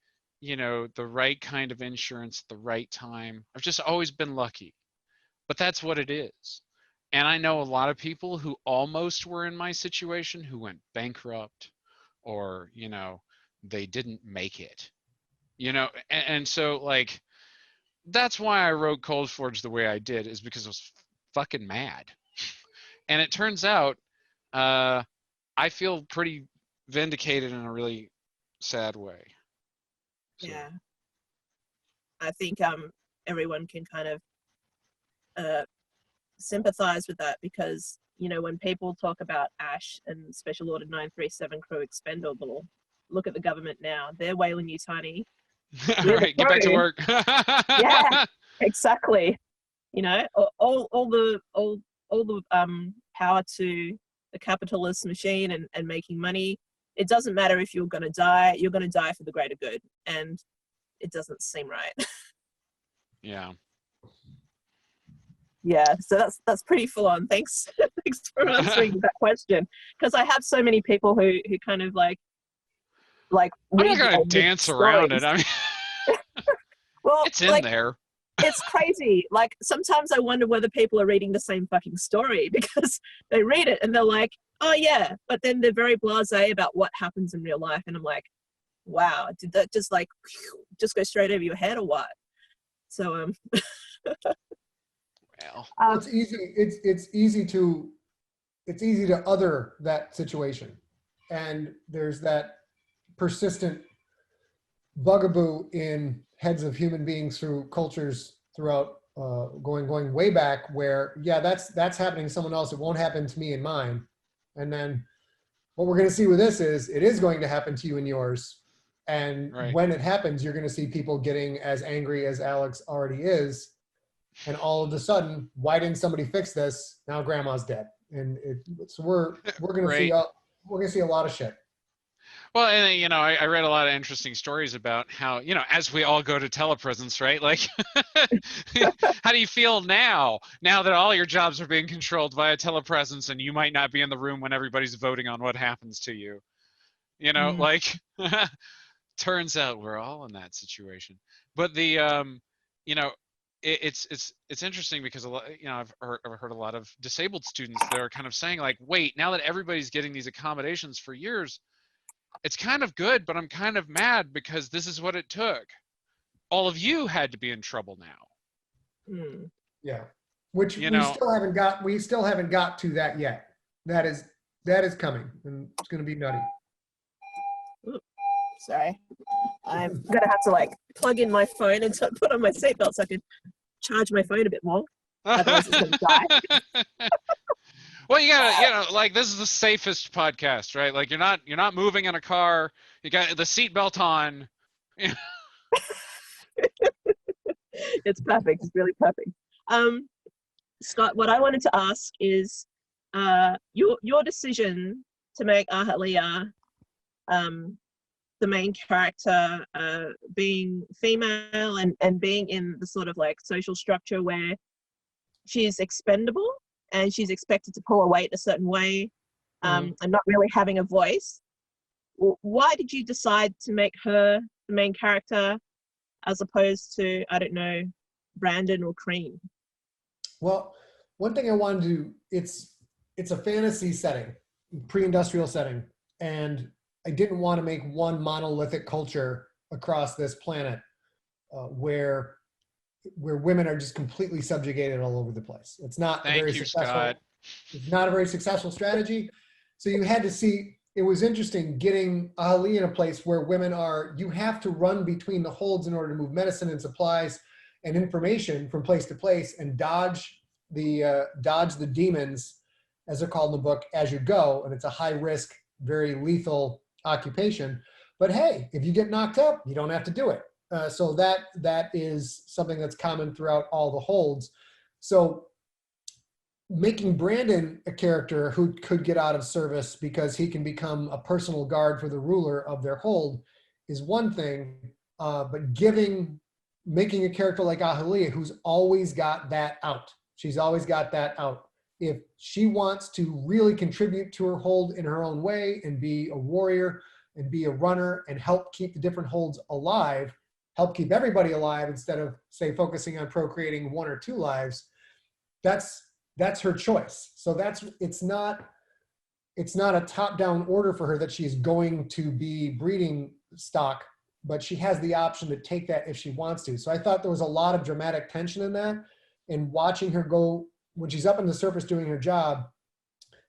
you know, the right kind of insurance at the right time. I've just always been lucky, but that's what it is. And I know a lot of people who almost were in my situation who went bankrupt, or, you know, they didn't make it, you know, and so like, that's why I wrote Cold Forge the way I did, is because I was fucking mad. And it turns out, I feel pretty vindicated in a really sad way. So. Yeah. I think everyone can kind of sympathize with that, because, you know, when people talk about Ash and Special Order 937 Crew Expendable, look at the government now. They're whaling Yutani. Right, get back to work. Yeah, exactly. You know, all the power to the capitalist machine and making money. It doesn't matter if you're going to die. You're going to die for the greater good, and it doesn't seem right. Yeah. Yeah, so that's pretty full on. Thanks for answering that question, because I have so many people who kind of like I'm not read gonna dance around it. I mean, well, it's in there. It's crazy. Like, sometimes I wonder whether people are reading the same fucking story, because they read it and they're like, oh yeah, but then they're very blasé about what happens in real life, and I'm like, wow, did that just like just go straight over your head or what? So well, it's easy. It's easy to other that situation, and there's that persistent bugaboo in heads of human beings through cultures throughout going way back, where that's happening to someone else. It won't happen to me and mine. And then what we're going to see with this is it is going to happen to you and yours. And when it happens, you're going to see people getting as angry as Alex already is. And all of a sudden, why didn't somebody fix this? Now grandma's dead. And so we're going to see a lot of shit. Well, and you know, I read a lot of interesting stories about how, you know, as we all go to telepresence, right? Like, how do you feel now that all your jobs are being controlled via telepresence, and you might not be in the room when everybody's voting on what happens to you? You know, like, turns out we're all in that situation. But the, you know, it's interesting because a lot, you know, I've heard a lot of disabled students that are kind of saying like, wait, now that everybody's getting these accommodations for years, it's kind of good, but I'm kind of mad because this is what it took. All of you had to be in trouble now. Yeah, which we still haven't got to that yet. That is coming, and it's going to be nutty. Ooh, sorry, I'm gonna have to like plug in my phone and put on my seatbelt so I can charge my phone a bit more. Otherwise, it's gonna die. Well, you gotta, you know, like, this is the safest podcast, right? Like, you're not moving in a car. You got the seatbelt on. It's perfect. It's really perfect. Scott, what I wanted to ask is, your decision to make Ahalia, the main character, being female and being in the sort of like social structure where she's expendable and she's expected to pull her weight a certain way, and not really having a voice. Why did you decide to make her the main character as opposed to, I don't know, Brandon or Cream? Well, one thing I wanted to do, it's a fantasy setting, pre-industrial setting, and I didn't want to make one monolithic culture across this planet where women are just completely subjugated all over the place. It's not Scott. It's not a very successful strategy. So you had to see, it was interesting getting Ali in a place where women are, you have to run between the holds in order to move medicine and supplies and information from place to place and dodge the demons, as they're called in the book, as you go. And it's a high risk, very lethal occupation. But hey, if you get knocked up, you don't have to do it. So that is something that's common throughout all the holds. So making Brandon a character who could get out of service because he can become a personal guard for the ruler of their hold is one thing, but making a character like Ahalia, who's always got that out. She's always got that out. If she wants to really contribute to her hold in her own way and be a warrior and be a runner and help keep the different holds alive, help keep everybody alive instead of, say, focusing on procreating one or two lives, that's her choice. So it's not a top-down order for her that she's going to be breeding stock, but she has the option to take that if she wants to. So I thought there was a lot of dramatic tension in that, and watching her go, when she's up on the surface doing her job,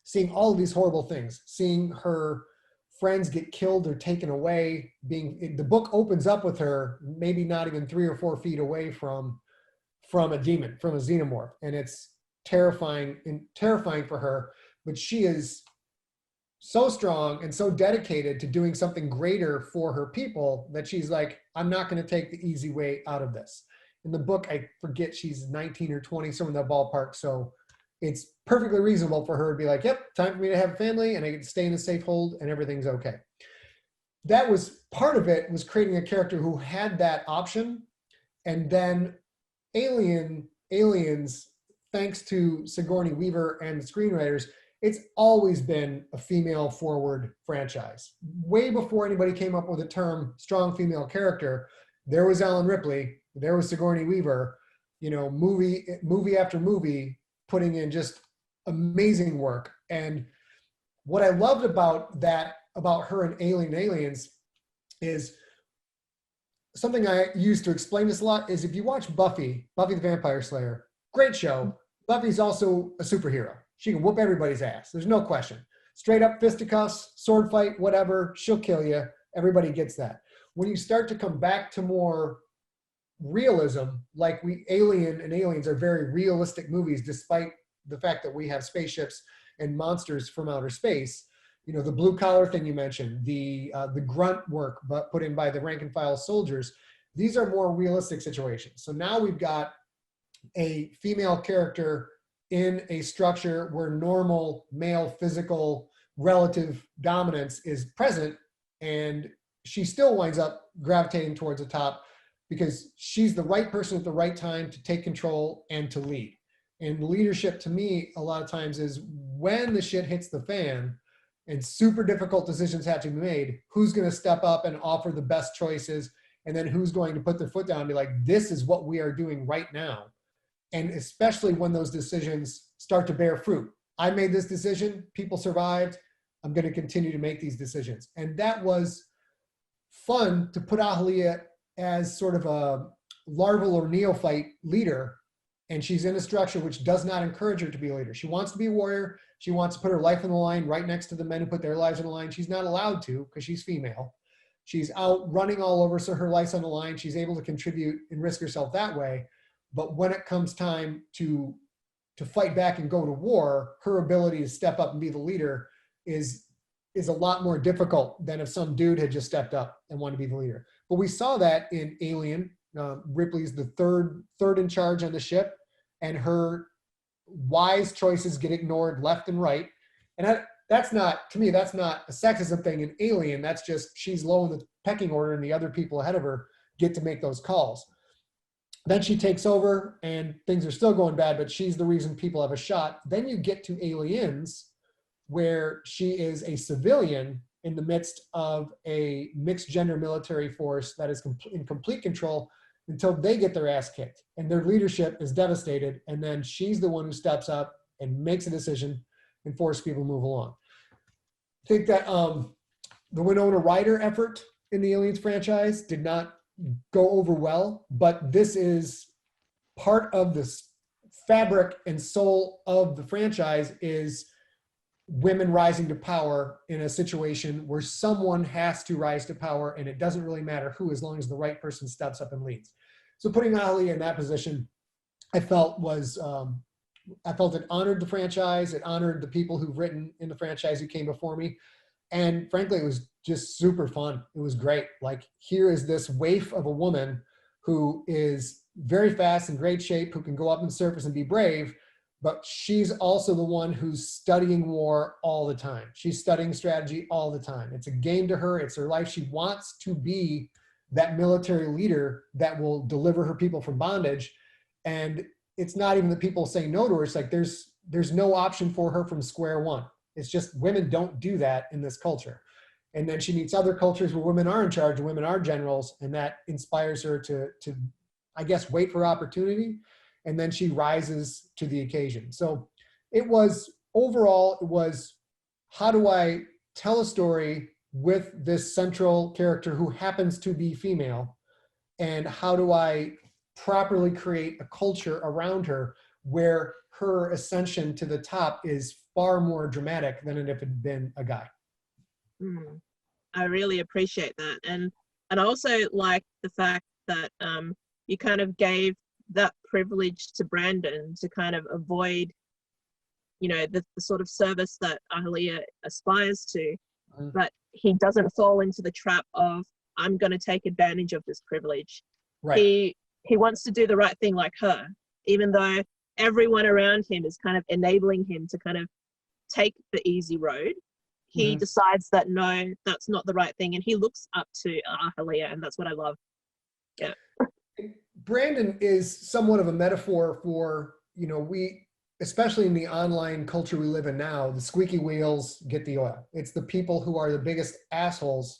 seeing all of these horrible things, seeing her friends get killed or taken away, the book opens up with her maybe not even 3 or 4 feet away from a demon, from a xenomorph, and it's terrifying for her. But she is so strong and so dedicated to doing something greater for her people that she's like, I'm not going to take the easy way out of this. In the book, I forget, she's 19 or 20, somewhere in that ballpark. So it's perfectly reasonable for her to be like, yep, time for me to have a family and I get to stay in a safe hold and everything's okay. That was part of it, was creating a character who had that option. And then Aliens, thanks to Sigourney Weaver and the screenwriters, it's always been a female-forward franchise. Way before anybody came up with the term strong female character, there was Ellen Ripley, there was Sigourney Weaver, you know, movie after movie, putting in just amazing work. And what I loved about her and Aliens, is something I use to explain this a lot is if you watch Buffy the Vampire Slayer, great show. Buffy's also a superhero. She can whoop everybody's ass. There's no question. Straight up fisticuffs, sword fight, whatever, she'll kill you. Everybody gets that. When you start to come back to more realism, like Alien and Aliens are very realistic movies, despite the fact that we have spaceships and monsters from outer space. You know, the blue collar thing you mentioned, the grunt work but put in by the rank and file soldiers, these are more realistic situations. So now we've got a female character in a structure where normal male physical relative dominance is present, and she still winds up gravitating towards the top because she's the right person at the right time to take control and to lead. And leadership to me a lot of times is when the shit hits the fan and super difficult decisions have to be made, who's going to step up and offer the best choices, and then who's going to put their foot down and be like, this is what we are doing right now. And especially when those decisions start to bear fruit. I made this decision, people survived, I'm going to continue to make these decisions. And that was fun to put Ahalia as sort of a larval or neophyte leader. And she's in a structure which does not encourage her to be a leader. She wants to be a warrior. She wants to put her life on the line right next to the men who put their lives on the line. She's not allowed to because she's female. She's out running all over, so her life's on the line. She's able to contribute and risk herself that way. But when it comes time to fight back and go to war, her ability to step up and be the leader is a lot more difficult than if some dude had just stepped up and wanted to be the leader. But we saw that in Alien. Ripley's the third in charge on the ship, and her wise choices get ignored left and right. And that's not, to me, that's not a sexism thing in Alien. That's just she's low in the pecking order and the other people ahead of her get to make those calls. Then she takes over and things are still going bad, but she's the reason people have a shot. Then you get to Aliens, where she is a civilian in the midst of a mixed gender military force that is in complete control until they get their ass kicked and their leadership is devastated. And then she's the one who steps up and makes a decision and forces people to move along. I think that the Winona Ryder effort in the Aliens franchise did not go over well, but this is part of this fabric and soul of the franchise is women rising to power in a situation where someone has to rise to power, and it doesn't really matter who, as long as the right person steps up and leads. So putting Ali in that position, I felt it honored the franchise. It honored the people who've written in the franchise who came before me. And frankly, it was just super fun. It was great. Like, here is this waif of a woman who is very fast, in great shape, who can go up and surface and be brave, but she's also the one who's studying war all the time. She's studying strategy all the time. It's a game to her. It's her life. She wants to be that military leader that will deliver her people from bondage. And it's not even that people say no to her. It's like there's no option for her from square one. It's just women don't do that in this culture. And then she meets other cultures where women are in charge and women are generals, and that inspires her to I guess, wait for opportunity. And then she rises to the occasion. So it was, overall, it was, how do I tell a story with this central character who happens to be female? And how do I properly create a culture around her where her ascension to the top is far more dramatic than if it had been a guy? I really appreciate that. And I also like the fact that you kind of gave that privilege to Brandon to kind of avoid you know, the sort of service that Ahalia aspires to, but he doesn't fall into the trap of, I'm going to take advantage of this privilege. Right. He wants to do the right thing like her, even though everyone around him is kind of enabling him to kind of take the easy road. He decides that no, that's not the right thing, and he looks up to Ahalia, and that's what I love. Yeah. Brandon is somewhat of a metaphor for, you know, we, especially in the online culture we live in now, the squeaky wheels get the oil. It's the people who are the biggest assholes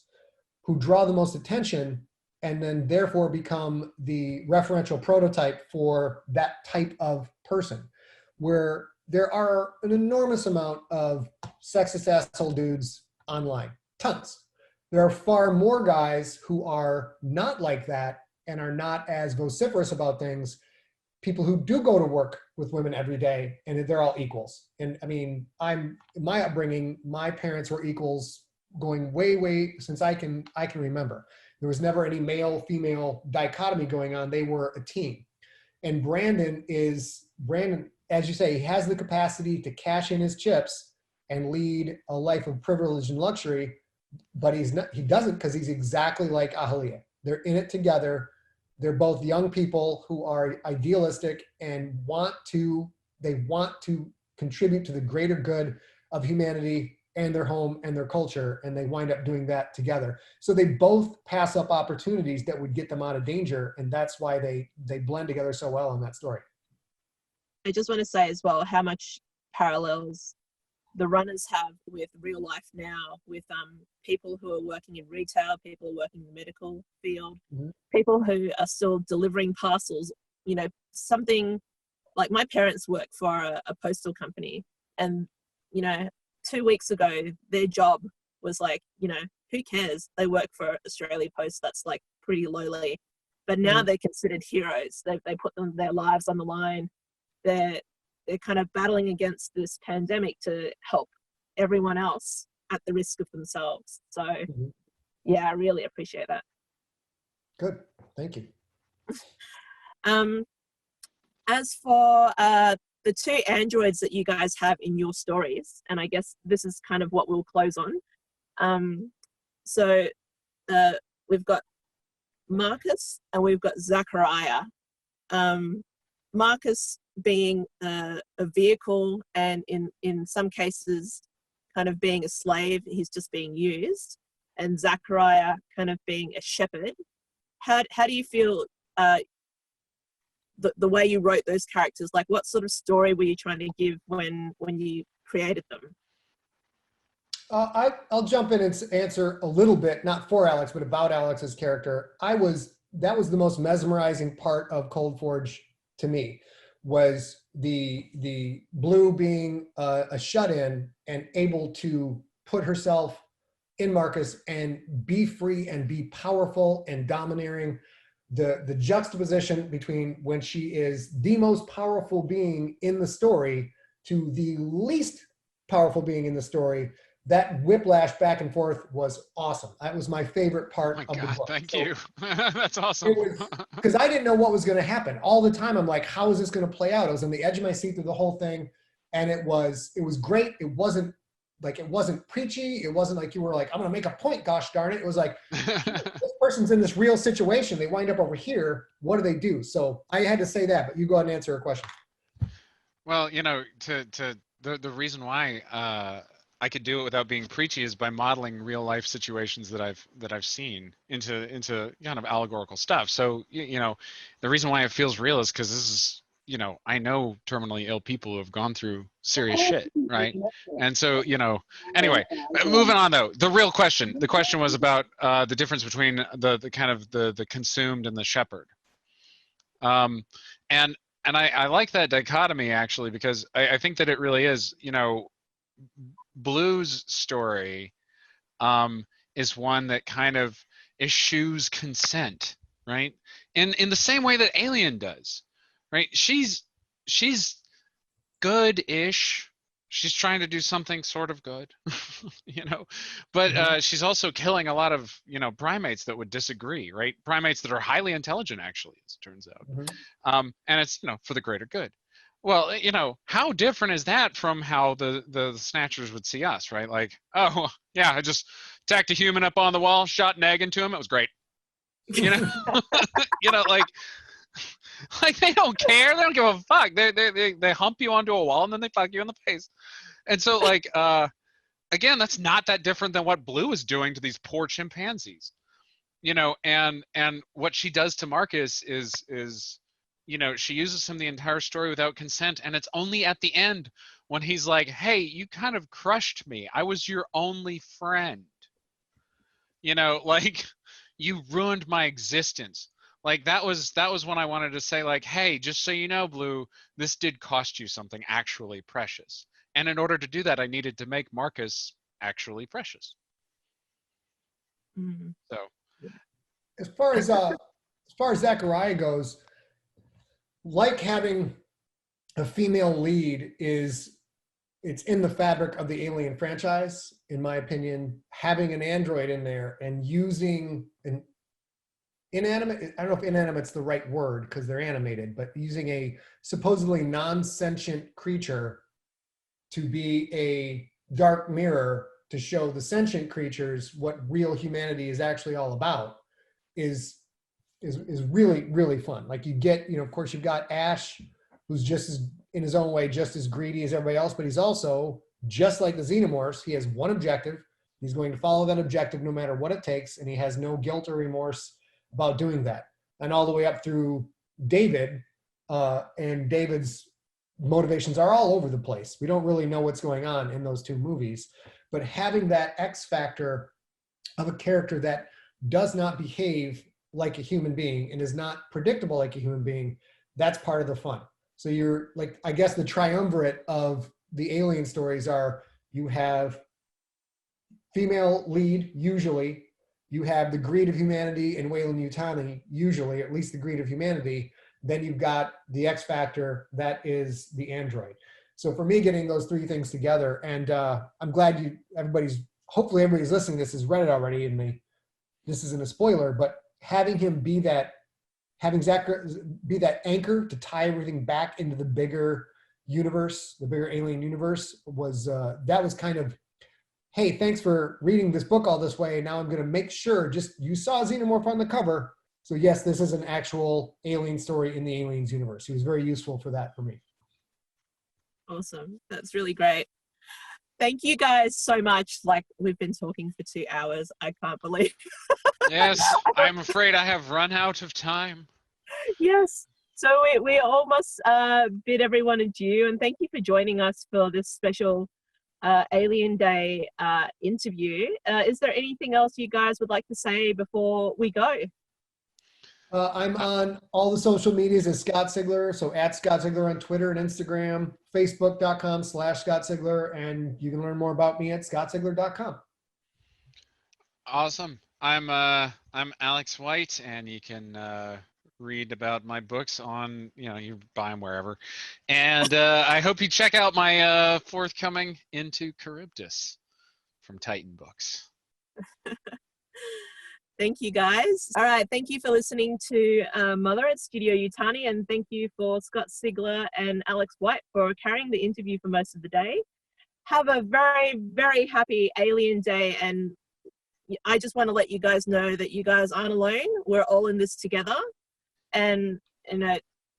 who draw the most attention and then therefore become the referential prototype for that type of person, where there are an enormous amount of sexist asshole dudes online, tons. There are far more guys who are not like that and are not as vociferous about things, people who do go to work with women every day and they're all equals. And I mean, my upbringing, my parents were equals going way since I can remember. There was never any male female dichotomy going on. They were a team. And Brandon, as you say, he has the capacity to cash in his chips and lead a life of privilege and luxury, but he doesn't, because he's exactly like Ahalia. They're in it together. They're both young people who are idealistic and want to contribute to the greater good of humanity and their home and their culture, and they wind up doing that together. So they both pass up opportunities that would get them out of danger, and that's why they blend together so well in that story. I just want to say as well how much parallels the runners have with real life now, with people who are working in retail, people who are working in the medical field, people who are still delivering parcels. You know, something like my parents work for a postal company, and, you know, 2 weeks ago, their job was like, you know, who cares? They work for Australia Post. That's like pretty lowly. But now they're considered heroes. They put their lives on the line. They're kind of battling against this pandemic to help everyone else at the risk of themselves. So, yeah, I really appreciate that. Good. Thank you. As for the two androids that you guys have in your stories, and I guess this is kind of what we'll close on. So we've got Marcus and we've got Zachariah. Marcus being a vehicle, and in some cases kind of being a slave, he's just being used, and Zachariah kind of being a shepherd. How do you feel the way you wrote those characters? Like, what sort of story were you trying to give when you created them? I'll jump in and answer a little bit, not for Alex, but about Alex's character. That was the most mesmerizing part of Cold Forge to me, was the Blue being a shut-in and able to put herself in Marcus and be free and be powerful and domineering. The juxtaposition between when she is the most powerful being in the story to the least powerful being in the story, that whiplash back and forth was awesome. That was my favorite part of the book. Thank you. That's awesome. Because I didn't know what was going to happen. All the time I'm like, how is this going to play out? I was on the edge of my seat through the whole thing, and it was great. It wasn't preachy. It wasn't like you were like, I'm going to make a point, gosh darn it. It was like, this person's in this real situation. They wind up over here. What do they do? So I had to say that, but you go ahead and answer a question. Well, you know, the reason why I could do it without being preachy is by modeling real life situations that I've seen into kind of allegorical stuff. So you know, the reason why it feels real is because this is, you know, I know terminally ill people who have gone through serious shit, right? And so, you know, anyway, moving on though, the real question. The question was about the difference between the kind of the consumed and the shepherd. And I like that dichotomy actually, because I think that it really is, you know, Blue's story is one that kind of eschews consent, right? In the same way that Alien does, right? She's good-ish. She's trying to do something sort of good, you know, but she's also killing a lot of, you know, primates that would disagree, right? Primates that are highly intelligent, actually, as it turns out. And it's, you know, for the greater good. Well, how different is that from how the Snatchers would see us, right? Like, oh, yeah, I just tacked a human up on the wall, shot an egg into him. It was great. You know, like they don't care. They don't give a fuck. They hump you onto a wall and then they fuck you in the face. And so, like, again, that's not that different than what Blue is doing to these poor chimpanzees. And what she does to Marcus is she uses him the entire story without consent, and it's only at the end when he's like, hey, you kind of crushed me, I was your only friend, like, you ruined my existence. Like, that was when I wanted to say, like, hey, just so you know, Blue, this did cost you something actually precious, and in order to do that I needed to make Marcus actually precious. Mm. So as far as Zachariah goes, like having a female lead it's in the fabric of the Alien franchise, in my opinion. Having an android in there and using an inanimate, I don't know if inanimate's the right word because they're animated, but using a supposedly non-sentient creature to be a dark mirror to show the sentient creatures what real humanity is actually all about is really, really fun. Like, you get, of course, you've got Ash, who's just as, in his own way, just as greedy as everybody else, but he's also, just like the Xenomorphs, he has one objective. He's going to follow that objective no matter what it takes, and he has no guilt or remorse about doing that. And all the way up through David, and David's motivations are all over the place. We don't really know what's going on in those two movies, but having that X factor of a character that does not behave like a human being and is not predictable like a human being, that's part of the fun. So you're like, I guess the triumvirate of the Alien stories are, you have female lead, usually, you have the greed of humanity in Weyland Yutani, usually, at least the greed of humanity, then you've got the X factor, that is the android. So for me, getting those three things together, and I'm glad hopefully everybody's listening to this has read it already, and this isn't a spoiler, but having him be that, having Zach be that anchor to tie everything back into the bigger universe, the bigger Alien universe, was that was kind of, hey, thanks for reading this book all this way. Now I'm going to make sure, you saw Xenomorph on the cover, so yes, this is an actual Alien story in the Aliens universe. He was very useful for that for me. Awesome. That's really great. Thank you guys so much. Like, we've been talking for 2 hours. I can't believe. Yes, I'm afraid I have run out of time. Yes. So we almost bid everyone adieu, and thank you for joining us for this special Alien Day interview. Is there anything else you guys would like to say before we go? I'm on all the social medias as Scott Sigler, so at Scott Sigler on Twitter and Instagram, facebook.com/Scott Sigler, and you can learn more about me at scottsigler.com. Awesome. I'm Alex White, and you can read about my books on, you buy them wherever. And I hope you check out my forthcoming Into Charybdis from Titan Books. Thank you, guys. All right. Thank you for listening to Mother at Studio Yutani, and thank you for Scott Sigler and Alex White for carrying the interview for most of the day. Have a very, very happy Alien Day, and I just want to let you guys know that you guys aren't alone. We're all in this together, and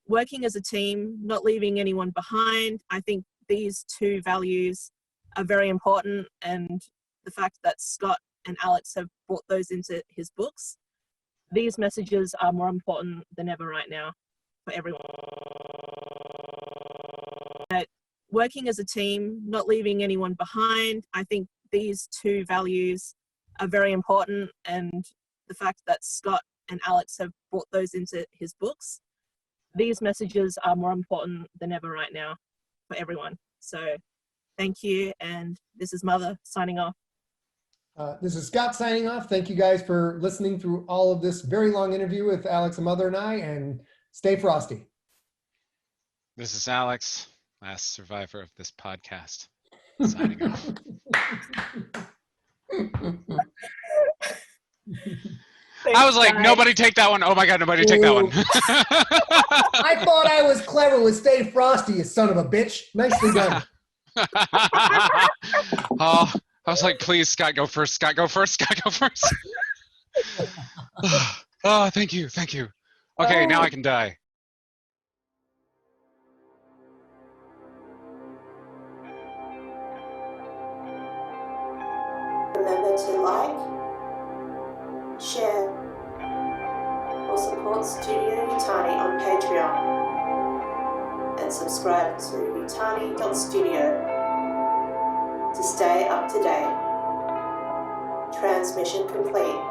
working as a team, not leaving anyone behind. I think these two values are very important, and the fact that Scott and Alex have brought those into his books, these messages are more important than ever right now for everyone. Working as a team, not leaving anyone behind. I think these two values are very important, and the fact that Scott and Alex have brought those into his books, these messages are more important than ever right now for everyone. So thank you, and this is Mother signing off. This is Scott signing off. Thank you guys for listening through all of this very long interview with Alex and Mother and I, and stay frosty. This is Alex, last survivor of this podcast, signing off. Thank I was like, nobody take that one. Oh my God, nobody take that one. I thought I was clever with Stay Frosty, you son of a bitch. Nicely done. Oh, I was like, please, Scott, go first. Scott, go first. Scott, go first. Oh, thank you. Thank you. Okay, now I can die. Remember to like, share, or support Studio Yutani on Patreon, and subscribe to yutani.studio to stay up to date. Transmission complete.